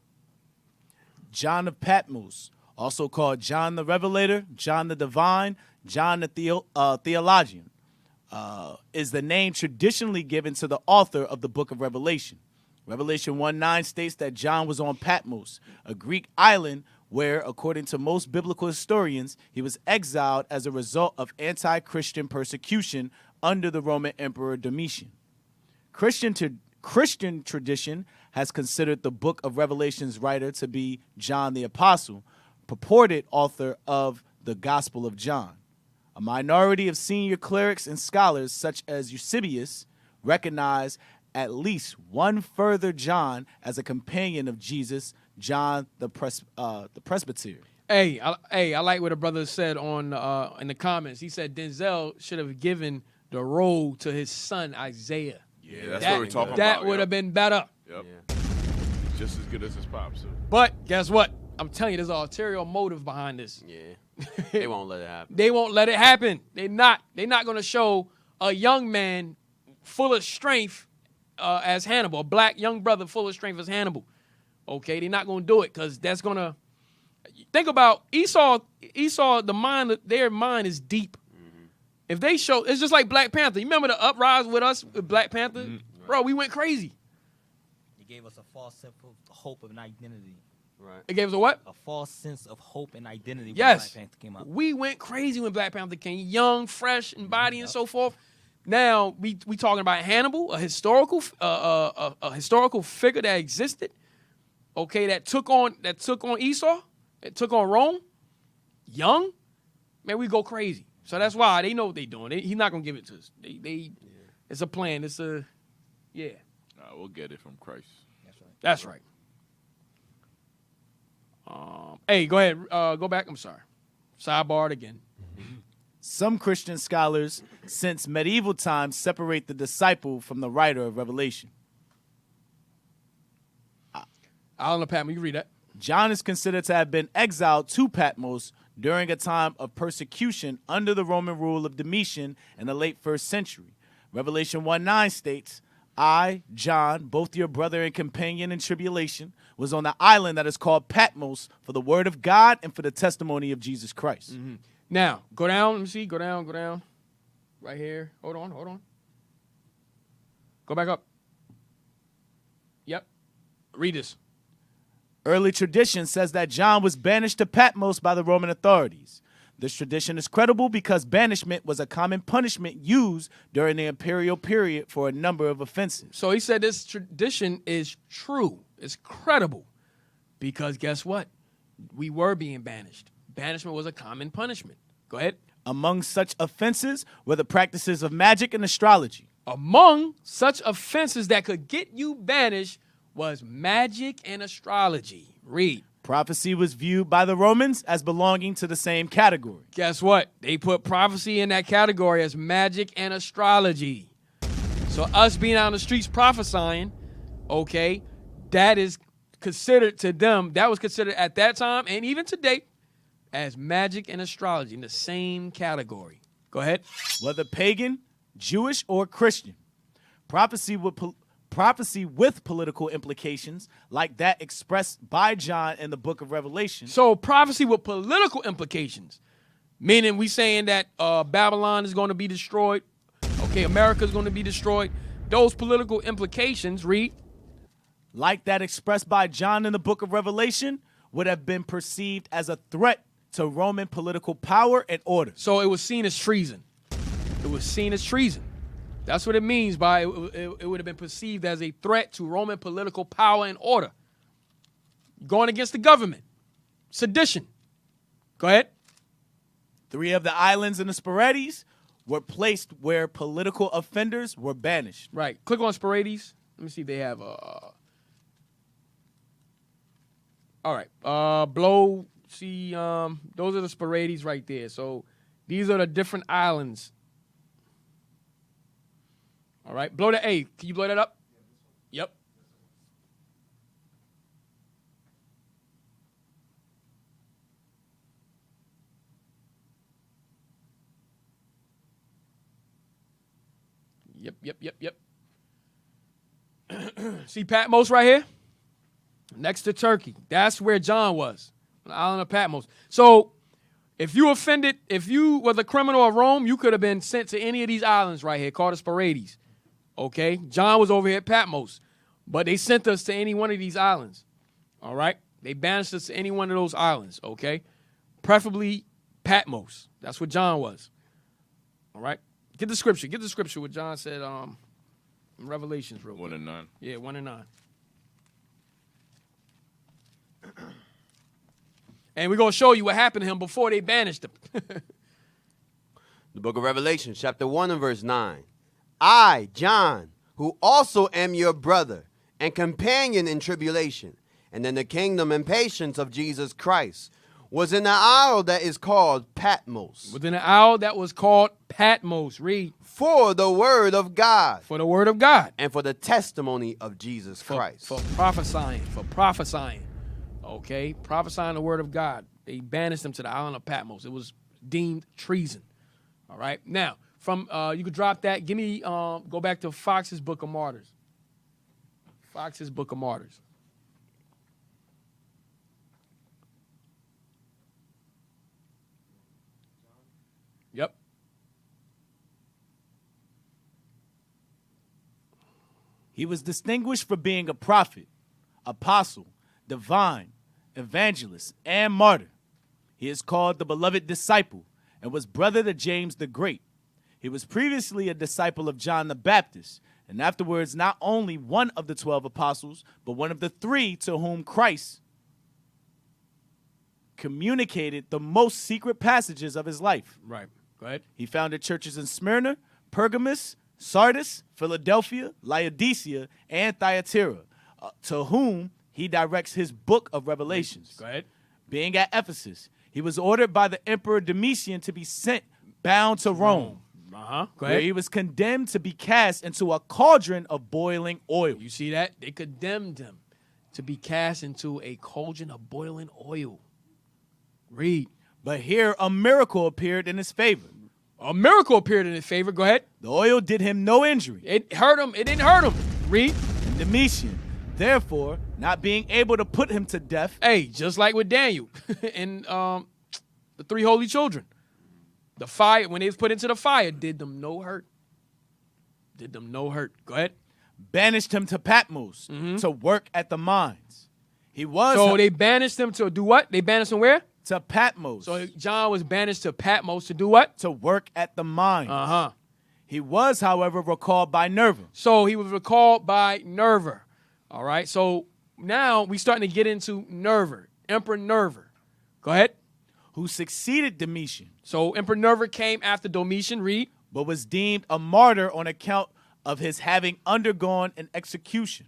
John of Patmos, also called John the Revelator, John the Divine, John the Theologian, is the name traditionally given to the author of the Book of Revelation. Revelation 1:9 states that John was on Patmos, a Greek island where, according to most biblical historians, he was exiled as a result of anti-Christian persecution under the Roman Emperor Domitian. Christian tradition has considered the book of Revelation's writer to be John the Apostle, purported author of the Gospel of John. A minority of senior clerics and scholars, such as Eusebius, recognize at least one further John as a companion of Jesus, John the Presbyter. Hey, I like what a brother said on in the comments. He said Denzel should have given the role to his son Isaiah. Yeah, that's what we're talking about. That would have been better. Yep. Just as good as his pops. So. But guess what? I'm telling you, there's an ulterior motive behind this. Yeah. They won't let it happen. They won't let it happen. They're not going to show a young man full of strength as Hannibal, a black young brother full of strength as Hannibal. Okay, they're not going to do it because that's going to think about Esau, their mind is deep. Mm-hmm. If they show, it's just like Black Panther. You remember the uprise with us with Black Panther? Mm-hmm. Right. Bro, we went crazy. It gave us a false sense of hope and identity. Right. It gave us a what? A false sense of hope and identity when yes. Black Panther came out. We went crazy when Black Panther came. Young, fresh in body and so forth. Now we talking about Hannibal, a historical figure that existed. Okay, that took on Esau, that took on Rome. Young, man, we go crazy. So that's why they know what they're doing. He's not gonna give it to us. It's a plan. It's a we'll get it from Christ. That's right. Hey, go ahead. Go back. I'm sorry. Sidebarred again. Some Christian scholars since medieval times separate the disciple from the writer of Revelation. I don't know, Patmos, you read that. John is considered to have been exiled to Patmos during a time of persecution under the Roman rule of Domitian in the late 1st century. Revelation 1:9 states, I, John, both your brother and companion in tribulation, was on the island that is called Patmos for the word of God and for the testimony of Jesus Christ. Mm-hmm. Now, go down. Let me see. Go down. Right here. Hold on. Go back up. Yep. Read this. Early tradition says that John was banished to Patmos by the Roman authorities. This tradition is credible because banishment was a common punishment used during the imperial period for a number of offenses. So he said this tradition is true. It's credible because guess what? We were being banished. Banishment was a common punishment. Go ahead. Among such offenses were the practices of magic and astrology. Among such offenses that could get you banished was magic and astrology. Read. Prophecy was viewed by the Romans as belonging to the same category. Guess what? They put prophecy in that category as magic and astrology. So us being out on the streets prophesying, okay, that is considered to them, that was considered at that time and even today as magic and astrology in the same category. Go ahead. Whether pagan, Jewish, or Christian, prophecy with political implications like that expressed by John in the book of Revelation. So prophecy with political implications, meaning we saying that Babylon is going to be destroyed. Okay, America is going to be destroyed. Those political implications, read. Like that expressed by John in the book of Revelation would have been perceived as a threat to Roman political power and order. So it was seen as treason. It was seen as treason. That's what it means by it would have been perceived as a threat to Roman political power and order. Going against the government. Sedition. Go ahead. 3 of the islands in the Sporades were placed where political offenders were banished. Right. Click on Sporades. Let me see if they have all right. Blow. See, those are the Sporades right there. So these are the different islands. All right, blow the A. Can you blow that up? Yep. Yep. See Patmos right here? Next to Turkey. That's where John was, on the island of Patmos. So if you were the criminal of Rome, you could have been sent to any of these islands right here called the Sporades. Okay, John was over here at Patmos. But they sent us to any one of these islands. All right? They banished us to any one of those islands, okay? Preferably Patmos. That's what John was. All right? Get the scripture. Get the scripture what John said in Revelations real quick. 1 and 9. Yeah, 1 and 9. And we're going to show you what happened to him before they banished him. The book of Revelation, chapter 1 and verse 9. I, John, who also am your brother and companion in tribulation and in the kingdom and patience of Jesus Christ, was in the isle that is called Patmos. Within an isle that was called Patmos. Read. For the word of God. For the word of God. And for the testimony of Jesus Christ. For prophesying. For prophesying. Okay? Prophesying the word of God. They banished them to the island of Patmos. It was deemed treason. All right? Now, from you could drop that. Give me, go back to Fox's Book of Martyrs. Fox's Book of Martyrs. Yep. He was distinguished for being a prophet, apostle, divine, evangelist, and martyr. He is called the beloved disciple and was brother to James the Great. He was previously a disciple of John the Baptist, and afterwards not only one of the 12 apostles, but one of the 3 to whom Christ communicated the most secret passages of his life. Right. Go ahead. He founded churches in Smyrna, Pergamos, Sardis, Philadelphia, Laodicea, and Thyatira, to whom he directs his book of Revelations. Go ahead. Being at Ephesus, he was ordered by the Emperor Domitian to be sent bound to Rome. Go Where ahead. he was condemned to be cast into a cauldron of boiling oil. You see that? They condemned him to be cast into a cauldron of boiling oil. Read. But here a miracle appeared in his favor. A miracle appeared in his favor. Go ahead. The oil did him no injury. It hurt him. It didn't hurt him. Read. And Domitian, therefore, not being able to put him to death. Hey, just like with Daniel and the 3 holy children. The fire, when they was put into the fire, did them no hurt. Did them no hurt. Go ahead. Banished him to Patmos to work at the mines. He was. So they banished him to do what? They banished him where? To Patmos. So John was banished to Patmos to do what? To work at the mines. He was, however, recalled by Nerva. So he was recalled by Nerva. All right. So now we starting to get into Nerva, Emperor Nerva. Go ahead. Who succeeded Domitian. So Emperor Nerva came after Domitian. Read. But was deemed a martyr on account of his having undergone an execution,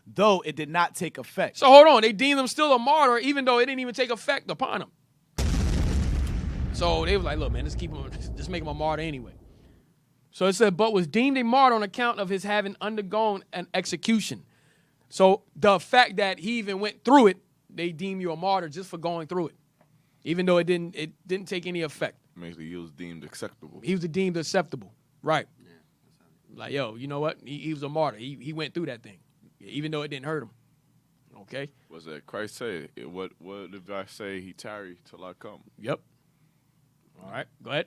though it did not take effect. So hold on. They deemed him still a martyr, even though it didn't even take effect upon him. So they was like, look, man, just make him a martyr anyway. So it said, but was deemed a martyr on account of his having undergone an execution. So the fact that he even went through it, they deem you a martyr just for going through it, even though it didn't take any effect. Basically, he was deemed acceptable. He was deemed acceptable, right? Yeah. Like, yo, you know what? He was a martyr. He went through that thing, even though it didn't hurt him. Okay. Was that Christ said? What did I say? He tarry till I come. Yep. All right, go ahead.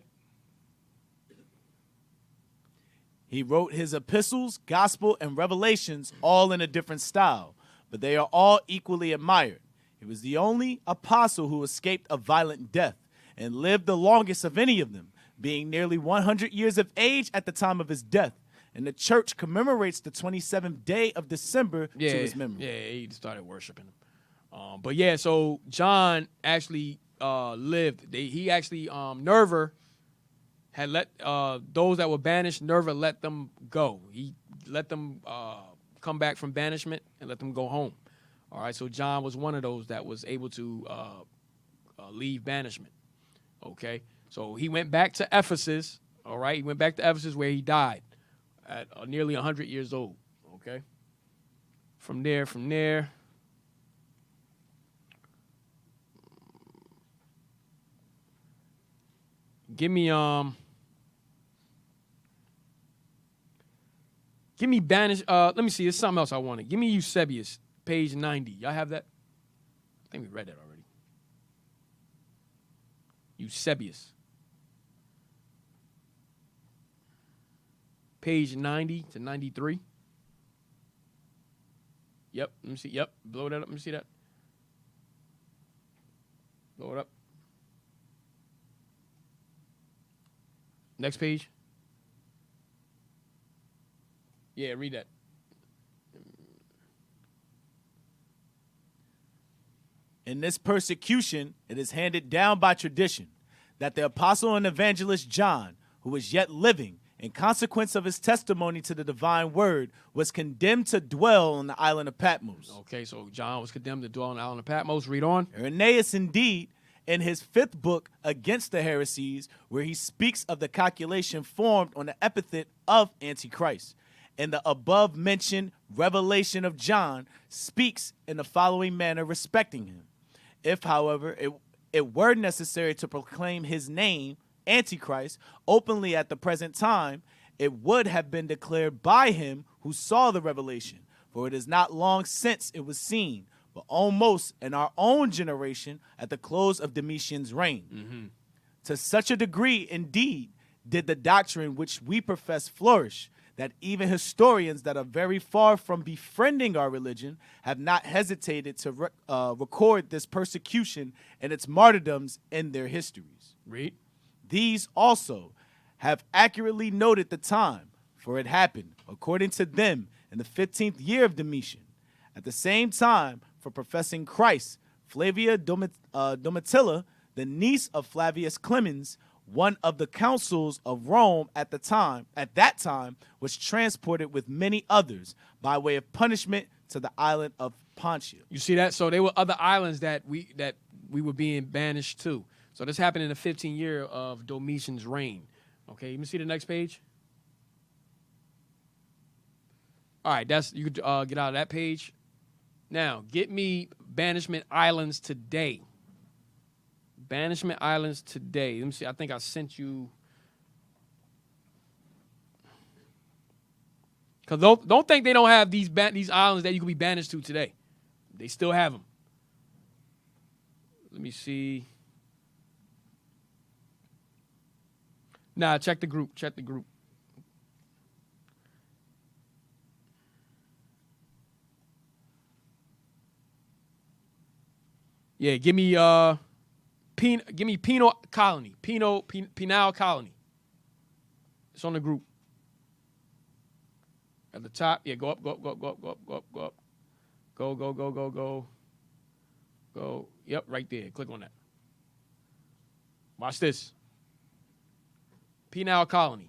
He wrote his epistles, gospel, and revelations all in a different style, but they are all equally admired. He was the only apostle who escaped a violent death and lived the longest of any of them, being nearly 100 years of age at the time of his death. And the church commemorates the 27th day of December to his memory. Yeah, he started worshiping him. But yeah, so John actually lived. He actually, Nerva had let those that were banished, Nerva let them go. He let them come back from banishment and let them go home. All right, so John was one of those that was able to leave banishment. Okay, so he went back to Ephesus. All right, he went back to Ephesus where he died at nearly 100 years old. Okay, from there. Give me banish. Let me see. There's something else I wanted. Give me Eusebius, page 90. Y'all have that? I think we read that already. Eusebius, page 90 to 93. Yep. Let me see. Yep. Blow that up. Let me see that. Blow it up. Next page. Yeah, read that. In this persecution, it is handed down by tradition that the apostle and evangelist John, who was yet living, in consequence of his testimony to the divine word, was condemned to dwell on the island of Patmos. Okay, so John was condemned to dwell on the island of Patmos. Read on. Irenaeus, indeed, in his 5th book against the heresies, where he speaks of the calculation formed on the epithet of Antichrist, and the above-mentioned revelation of John speaks in the following manner respecting him. If, however, it were necessary to proclaim his name, Antichrist, openly at the present time, it would have been declared by him who saw the revelation, for it is not long since it was seen, but almost in our own generation at the close of Domitian's reign. Mm-hmm. To such a degree, indeed, did the doctrine which we profess flourish, that even historians that are very far from befriending our religion have not hesitated to record this persecution and its martyrdoms in their histories. Read. These also have accurately noted the time, for it happened, according to them, in the 15th year of Domitian. At the same time, for professing Christ, Flavia Domitilla, the niece of Flavius Clemens, one of the consuls of Rome at that time, was transported with many others by way of punishment to the island of Pontia. You see that? So there were other islands that we were being banished to. So this happened in the 15th year of Domitian's reign. Okay, you can see the next page. All right, you could get out of that page. Now, get me banishment islands today. Banishment islands today. Let me see. I think I sent you. Because don't think they don't have these islands that you can be banished to today. They still have them. Let me see. Nah, check the group. Check the group. Yeah, give me Penal Colony. Penal Colony. It's on the group. At the top. Yeah, go up. Go. Yep, right there. Click on that. Watch this. Penal Colony.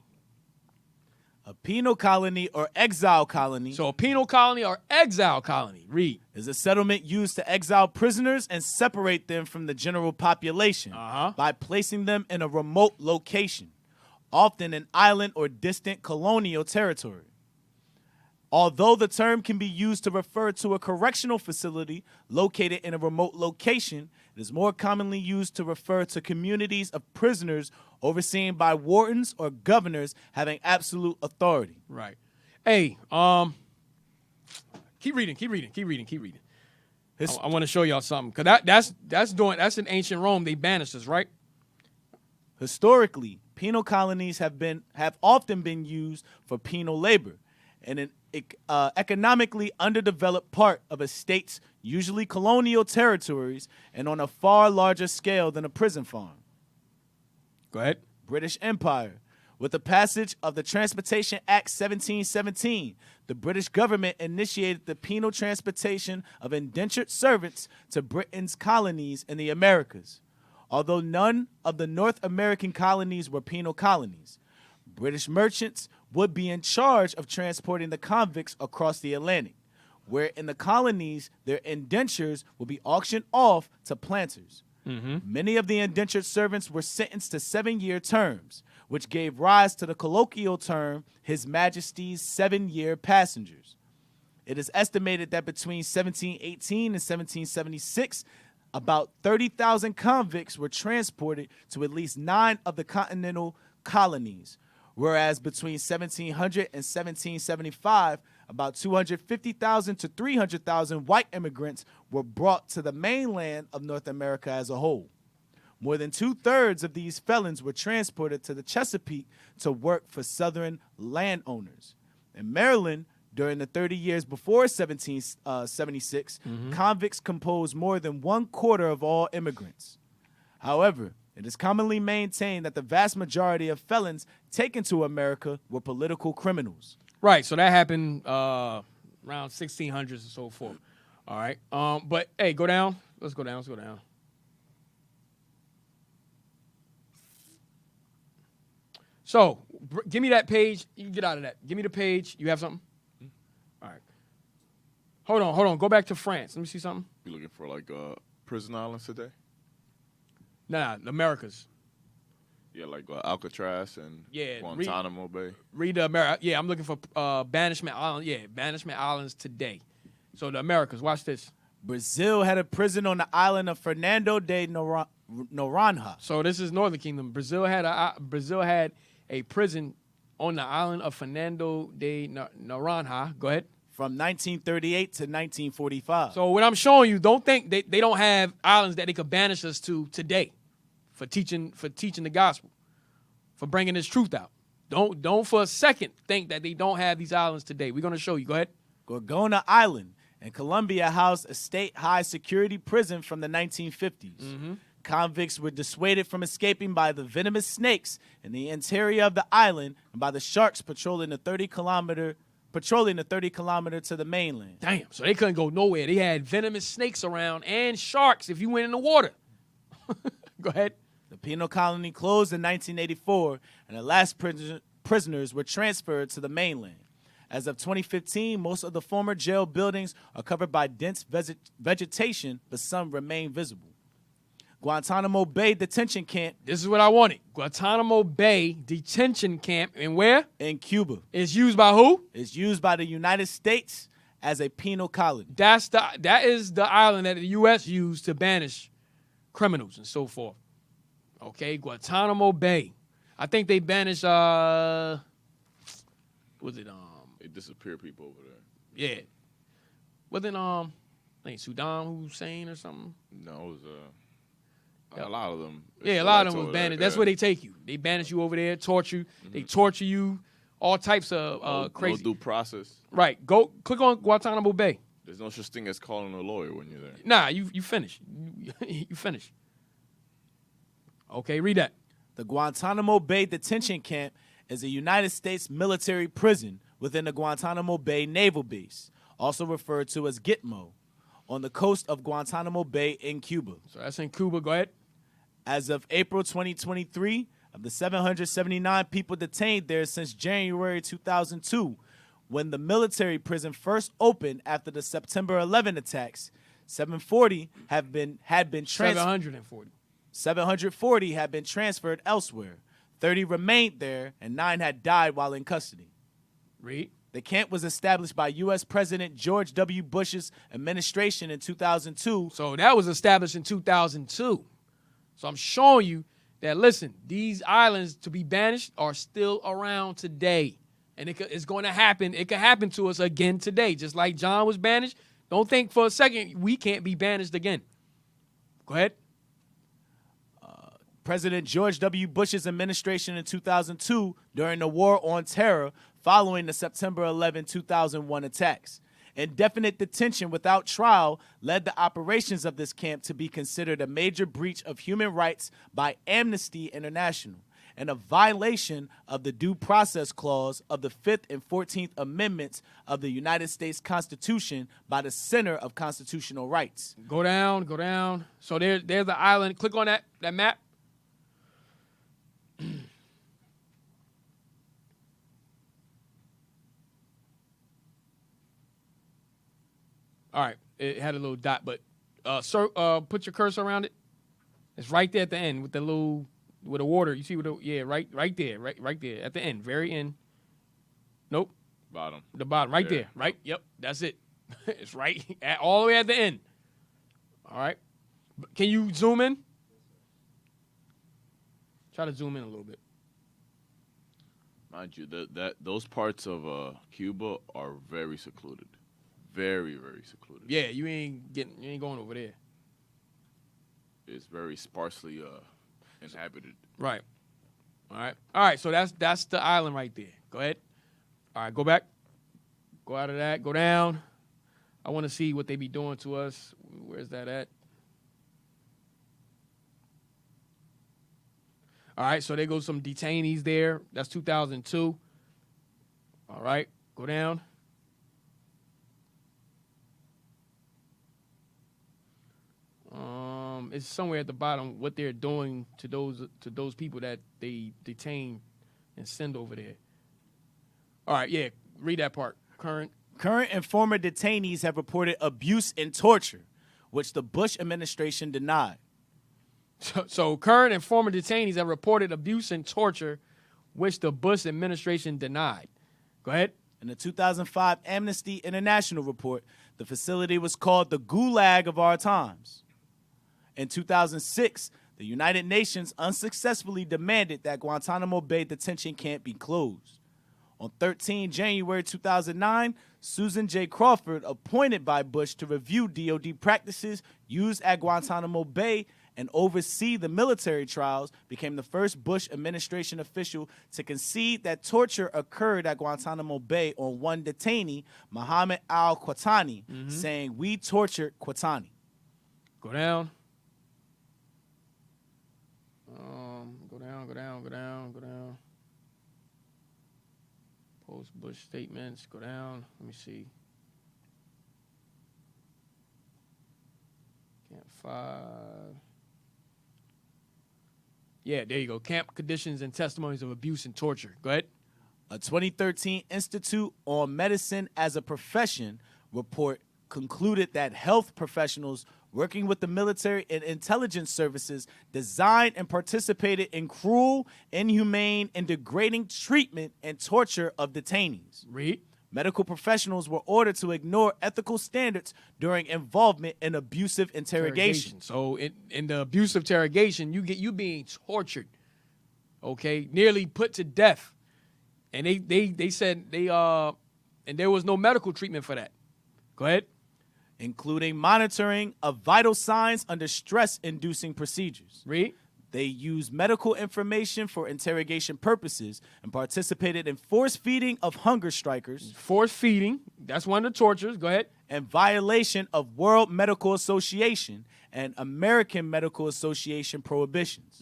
A penal colony or exile colony. So a penal colony or exile colony. Read. Is a settlement used to exile prisoners and separate them from the general population by placing them in a remote location, often an island or distant colonial territory. Although the term can be used to refer to a correctional facility located in a remote location, it is more commonly used to refer to communities of prisoners overseen by wardens or governors having absolute authority. Right. Hey, keep reading. I want to show y'all something, because that's in ancient Rome. They banished us, right? Historically, penal colonies have often been used for penal labor, and an economically underdeveloped part of a state's usually colonial territories, and on a far larger scale than a prison farm. Go ahead. British Empire. With the passage of the Transportation Act 1717, the British government initiated the penal transportation of indentured servants to Britain's colonies in the Americas. Although none of the North American colonies were penal colonies, British merchants would be in charge of transporting the convicts across the Atlantic, where in the colonies their indentures would be auctioned off to planters. Mm-hmm. Many of the indentured servants were sentenced to 7-year terms, which gave rise to the colloquial term, His Majesty's 7-year passengers. It is estimated that between 1718 and 1776, about 30,000 convicts were transported to at least 9 of the continental colonies, whereas between 1700 and 1775, about 250,000 to 300,000 white immigrants were brought to the mainland of North America as a whole. More than 2/3 of these felons were transported to the Chesapeake to work for Southern landowners. In Maryland, During the 30 years before 1776, convicts composed more than 1/4 of all immigrants. However, it is commonly maintained that the vast majority of felons taken to America were political criminals. Right, so that happened around 1600s and so forth. All right, but hey, go down. Let's go down. So, give me that page. You can get out of that. Give me the page. You have something? All right. Hold on. Go back to France. Let me see something. You looking for like prison islands today? Nah, the Americas. Yeah, like Alcatraz and Guantanamo Bay. Read the America. Yeah, I'm looking for Banishment Island. Yeah, Banishment Islands today. So the Americas. Watch this. Brazil had a prison on the island of Fernando de Noronha. So this is Northern Kingdom. Brazil had a prison on the island of Fernando de Noronha. Go ahead. From 1938 to 1945. So what I'm showing you, don't think they don't have islands that they could banish us to today for teaching the gospel, for bringing this truth out. Don't for a second think that they don't have these islands today. We're going to show you. Go ahead. Gorgona Island in Colombia housed a state high security prison from the 1950s. Convicts were dissuaded from escaping by the venomous snakes in the interior of the island and by the sharks patrolling the 30 kilometer to the mainland. Damn, so they couldn't go nowhere. They had venomous snakes around and sharks if you went in the water. Go ahead. The penal colony closed in 1984, and the last prisoners were transferred to the mainland. As of 2015, most of the former jail buildings are covered by dense vegetation, but some remain visible. Guantanamo Bay Detention Camp. This is what I wanted. Guantanamo Bay Detention Camp. And where? In Cuba. It's used by who? It's used by the United States as a penal colony. That is the island that the U.S. used to banish criminals and so forth. Okay, Guantanamo Bay. I think they banished, They disappear people over there. Yeah. Wasn't, I think Saddam Hussein or something? No, it was, a lot of them. Yeah, a lot of them was banished. That's where they take you. They banish you over there, torture. They torture you, all types of crazy. No due process. Right. Go click on Guantanamo Bay. There's no such thing as calling a lawyer when you're there. Nah, you finish. You finish. Okay, read that. The Guantanamo Bay Detention Camp is a United States military prison within the Guantanamo Bay Naval Base, also referred to as Gitmo, on the coast of Guantanamo Bay in Cuba. So that's in Cuba. Go ahead. As of April 2023, of the 779 people detained there since January 2002, when the military prison first opened after the September 11 attacks, 740 had been transferred. 740 had been transferred elsewhere. 30 remained there, and 9 had died while in custody. Read. The camp was established by U.S. President George W. Bush's administration in 2002. So that was established in 2002. So I'm showing you that, listen, these islands to be banished are still around today. And it's going to happen. It can happen to us again today. Just like John was banished. Don't think for a second we can't be banished again. Go ahead. President George W. Bush's administration in 2002 during the War on Terror following the September 11, 2001 attacks. Indefinite detention without trial led the operations of this camp to be considered a major breach of human rights by Amnesty International and a violation of the Due Process Clause of the 5th and 14th Amendments of the United States Constitution by the Center of Constitutional Rights. Go down, go down. So there's the island. Click on that map. All right, it had a little dot, but put your cursor around it. It's right there at the end with the little, with the water. You see right there, right there at the end, very end. Nope. Bottom. The bottom, right there, right? Yep, that's it. It's right all the way at the end. All right. Can you zoom in? Try to zoom in a little bit. Mind you, those parts of Cuba are very secluded. Very, very secluded. Yeah, you ain't going over there. It's very sparsely inhabited. Right. All right. So that's the island right there. Go ahead. All right, go back. Go out of that. Go down. I want to see what they be doing to us. Where's that at? All right, so there goes some detainees there. That's 2002. All right, go down. It's somewhere at the bottom what they're doing to those people that they detain and send over there. All right, yeah, read that part. Current and former detainees have reported abuse and torture, which the Bush administration denied. So current and former detainees have reported abuse and torture, which the Bush administration denied. Go ahead. In the 2005 Amnesty International report, the facility was called the Gulag of our times. In 2006, the United Nations unsuccessfully demanded that Guantanamo Bay detention camp be closed. On 13 January 2009, Susan J. Crawford, appointed by Bush to review DOD practices used at Guantanamo Bay and oversee the military trials, became the first Bush administration official to concede that torture occurred at Guantanamo Bay on one detainee, Mohammed al-Qatani, saying, "We tortured Qatani." Go down. Go down. Post-Bush statements, go down. Let me see. Camp 5. Yeah, there you go. Camp conditions and testimonies of abuse and torture. Go ahead. A 2013 Institute on Medicine as a Profession report concluded that health professionals working with the military and intelligence services designed and participated in cruel, inhumane, and degrading treatment and torture of detainees. Read. Medical professionals were ordered to ignore ethical standards during involvement in abusive interrogation. So in the abusive interrogation, you being tortured, okay, nearly put to death, and they said and there was no medical treatment for that. Go ahead. Including monitoring of vital signs under stress-inducing procedures. Read. They used medical information for interrogation purposes and participated in force feeding of hunger strikers. Force feeding, that's one of the tortures. Go ahead. And violation of World Medical Association and American Medical Association prohibitions.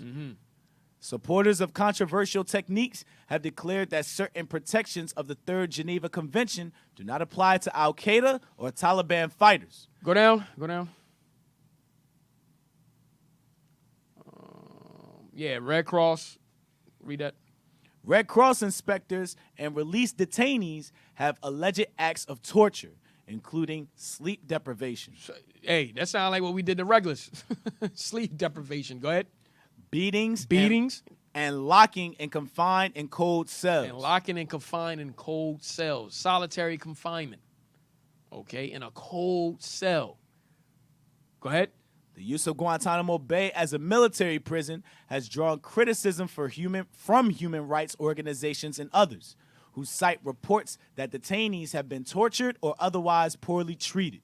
Supporters of controversial techniques have declared that certain protections of the Third Geneva Convention do not apply to Al-Qaeda or Taliban fighters. Go down. Yeah, Red Cross. Read that. Red Cross inspectors and released detainees have alleged acts of torture, including sleep deprivation. Hey, that sounds like what we did to regulars. Sleep deprivation. Go ahead. Beatings. And locking and confined in cold cells. Solitary confinement. Okay, in a cold cell. Go ahead. The use of Guantanamo Bay as a military prison has drawn criticism from human rights organizations and others who cite reports that detainees have been tortured or otherwise poorly treated.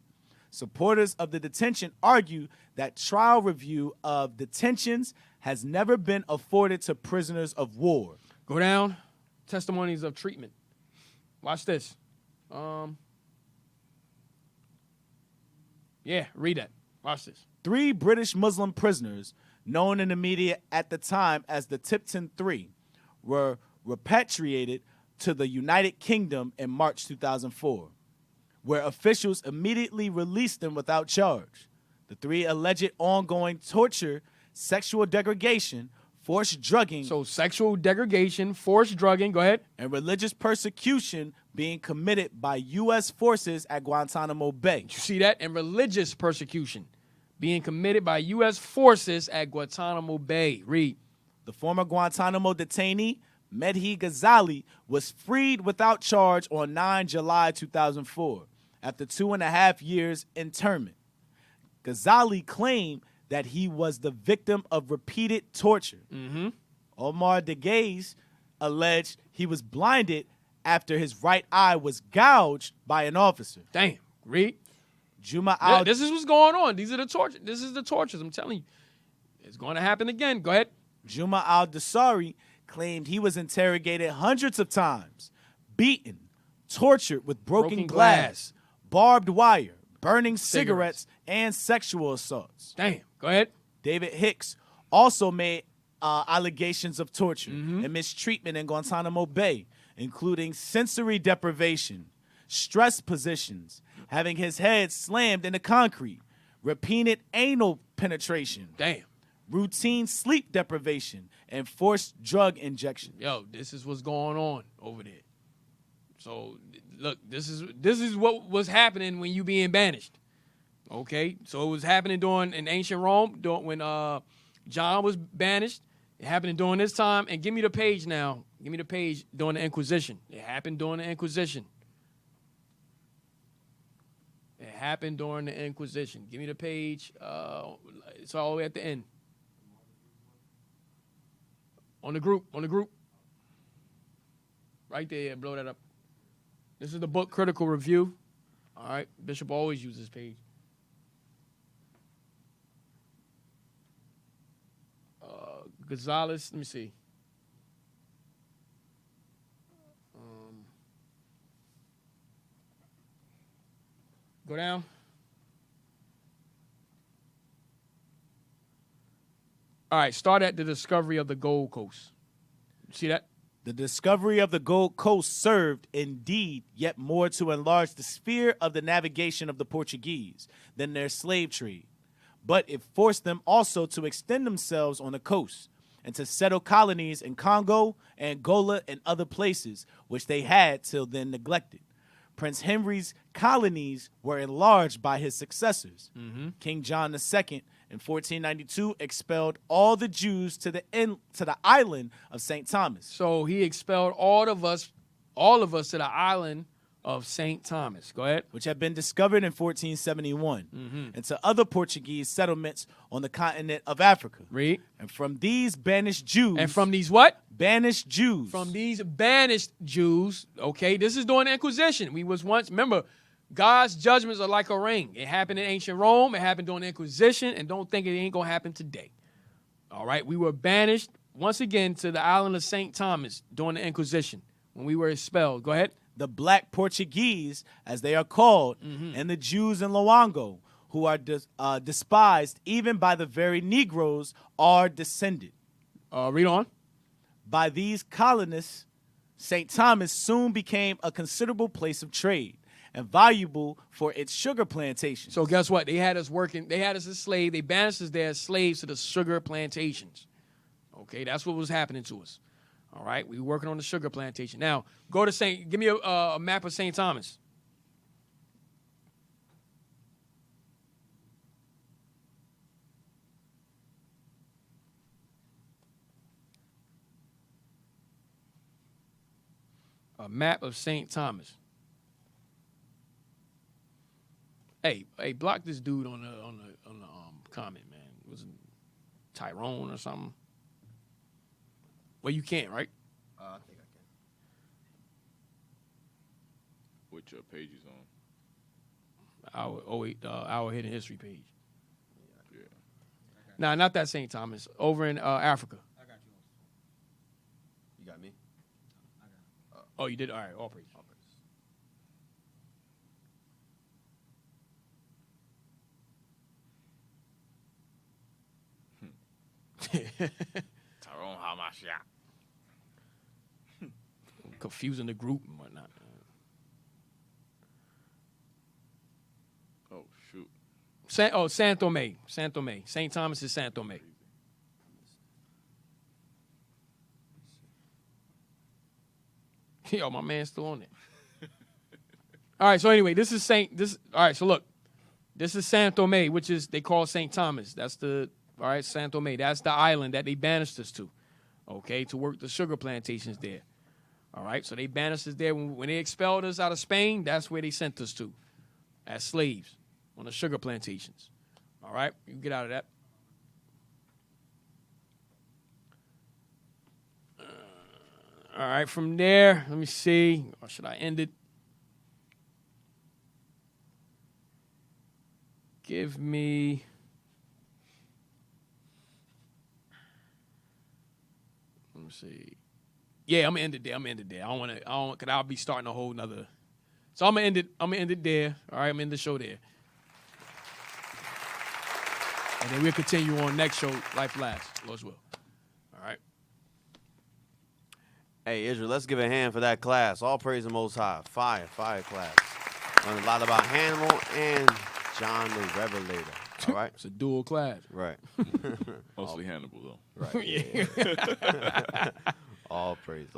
Supporters of the detention argue that trial review of detentions has never been afforded to prisoners of war. Go down. Testimonies of treatment. Watch this. Yeah, read that. Watch this. 3 British Muslim prisoners, known in the media at the time as the Tipton Three, were repatriated to the United Kingdom in March 2004, where officials immediately released them without charge. The 3 alleged ongoing torture, sexual degradation, forced drugging. So sexual degradation, forced drugging, go ahead. And religious persecution being committed by U.S. forces at Guantanamo Bay. You see that? And religious persecution being committed by U.S. forces at Guantanamo Bay. Read. The former Guantanamo detainee, Medhi Ghazali, was freed without charge on 9 July 2004 after 2.5 years internment. Ghazali claimed that he was the victim of repeated torture. Omar Degaiz alleged he was blinded after his right eye was gouged by an officer. Damn. Read. Juma al- This is what's going on. These are the torture. This is the tortures. I'm telling you. It's going to happen again. Go ahead. Juma al-Dasari claimed he was interrogated hundreds of times, beaten, tortured with broken glass, barbed wire, burning cigarettes, and sexual assaults. Damn. Go ahead. David Hicks also made allegations of torture and mistreatment in Guantanamo Bay, including sensory deprivation, stress positions, having his head slammed into concrete, repeated anal penetration, routine sleep deprivation, and forced drug injection. Yo, this is what's going on over there. So look, this is what was happening when you being banished. Okay, so it was happening in ancient Rome when John was banished. It happened during this time. And give me the page now. Give me the page during the Inquisition. It happened during the Inquisition. It happened during the Inquisition. Give me the page. It's all the way at the end. On the group. Right there. Blow that up. This is the book Critical Review. All right. Bishop always uses this page. Gonzalez, let me see. Go down. All right, start at the discovery of the Gold Coast. See that? The discovery of the Gold Coast served, indeed, yet more to enlarge the sphere of the navigation of the Portuguese than their slave trade. But it forced them also to extend themselves on the coast and to settle colonies in Congo, Angola, and other places, which they had till then neglected. Prince Henry's colonies were enlarged by his successors. King John II in 1492 expelled all the Jews to the island of St. Thomas. So he expelled all of us to the island of St. Thomas. Go ahead. Which had been discovered in 1471. And to other Portuguese settlements on the continent of Africa. Read. And from these banished Jews. And from these what? Banished Jews. From these banished Jews. Okay, this is during the Inquisition. We was once, remember, God's judgments are like a ring. It happened in ancient Rome. It happened during the Inquisition. And don't think it ain't going to happen today. All right, we were banished once again to the island of St. Thomas during the Inquisition when we were expelled. Go ahead. The black Portuguese, as they are called, and the Jews in Luango, who are despised even by the very Negroes, are descended. Read on. By these colonists, St. Thomas soon became a considerable place of trade and valuable for its sugar plantations. So guess what? They had us working. They had us as slaves. They banished us there as slaves to the sugar plantations. Okay, that's what was happening to us. All right, we were working on the sugar plantation. Now, go to give me a map of St. Thomas. A map of St. Thomas. Hey, block this dude on the comment, man. Was it Tyrone or something? Well, you can't, right? I think I can. Which page is on? Our hidden history page. Yeah. Nah, not that St. Thomas. Over in Africa. I got you. You got me? Oh, you did? All right, all praise. Tyrone Hamashiach. Confusing the group and whatnot. Oh, shoot. San Tome. St. Thomas is San Tome. Yo, my man's still on it. All right, so anyway, all right, so look. This is San Tome, which is, they call St. Thomas. That's all right, San Tome. That's the island that they banished us to, okay, to work the sugar plantations there. All right, so they banished us there. When they expelled us out of Spain, that's where they sent us to, as slaves on the sugar plantations. All right, you can get out of that. All right, from there, let me see. Or should I end it? Give me... Let me see. Yeah, I'm gonna end it there. I don't want to, because I'll be starting a whole nother So I'm gonna end it there. All right, I'm gonna end the show there. And then we'll continue on next show, Life Lasts, Lord's will. All right. Hey, Israel, let's give a hand for that class. All praise the Most High. Fire class. Learned a lot about Hannibal and John the Revelator. All right? It's a dual class. Right. Mostly Hannibal, though. Right. Yeah. All praise.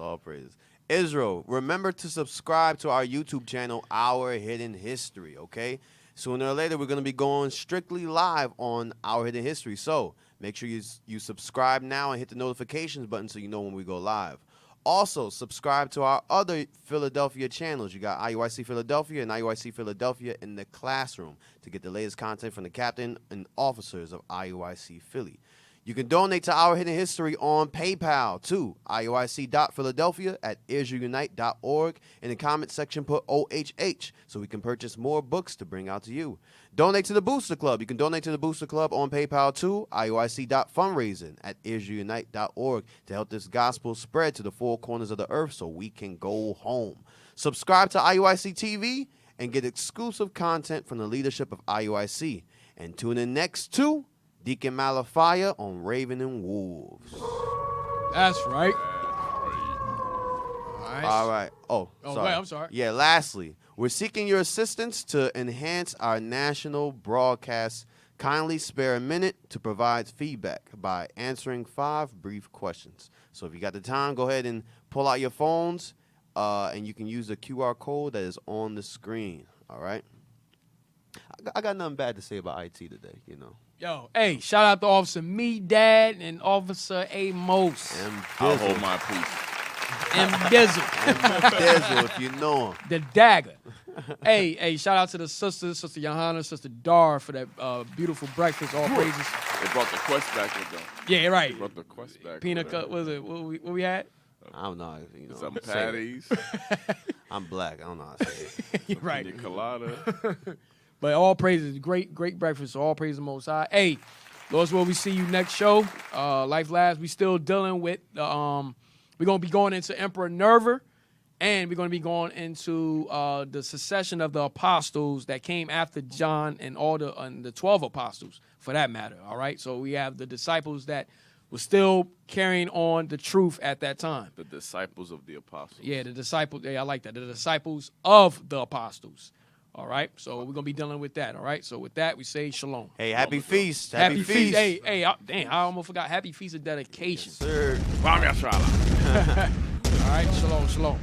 Israel, remember to subscribe to our YouTube channel, Our Hidden History, okay? Sooner or later, we're going to be going strictly live on Our Hidden History. So make sure you subscribe now and hit the notifications button so you know when we go live. Also, subscribe to our other Philadelphia channels. You got IUIC Philadelphia and IUIC Philadelphia in the Classroom to get the latest content from the captain and officers of IUIC Philly. You can donate to Our Hidden History on PayPal to iuic.philadelphia@israelunite.org. In the comment section, put OHH so we can purchase more books to bring out to you. Donate to the Booster Club. You can donate to the Booster Club on PayPal to iuic.fundraising@israelunite.org to help this gospel spread to the four corners of the earth so we can go home. Subscribe to IUIC TV and get exclusive content from the leadership of IUIC. And tune in next to Deacon Malafia on Raven and Wolves. That's right. All right. Oh, sorry. Wait, I'm sorry. Yeah, lastly, we're seeking your assistance to enhance our national broadcast. Kindly spare a minute to provide feedback by answering 5 brief questions. So if you got the time, go ahead and pull out your phones, and you can use the QR code that is on the screen. All right? I got nothing bad to say about IT today, you know. Yo, hey, shout out to Officer Me Dad and Officer Amos. I'll hold my peace. M Dizzle. Dizzle, if you know him. The dagger. Hey, shout out to the sisters, Sister Johanna, Sister Dar for that beautiful breakfast. All praises. They brought the quest back with them. Yeah, right. They brought the quest back. Peanut cut, what was it? What we had? I don't know. You know, some patties. I'm black. I don't know how to say it. You're right. Pina colada. But all praises, great breakfast. So all praises the Most High. Hey, Lord's will, we see you next show. Life Labs, we still dealing with we're gonna be going into Emperor Nerva, and we're gonna be going into the succession of the apostles that came after John and all the 12 apostles, for that matter. All right. So we have the disciples that were still carrying on the truth at that time. The disciples of the apostles. Yeah, the disciples. Yeah, I like that. The disciples of the apostles. All right, so we're going to be dealing with that, all right? So with that, we say shalom. Hey, happy feast. Happy feast. Hey, damn, I almost forgot. Happy feast of dedication. Yes, sir. All right, shalom.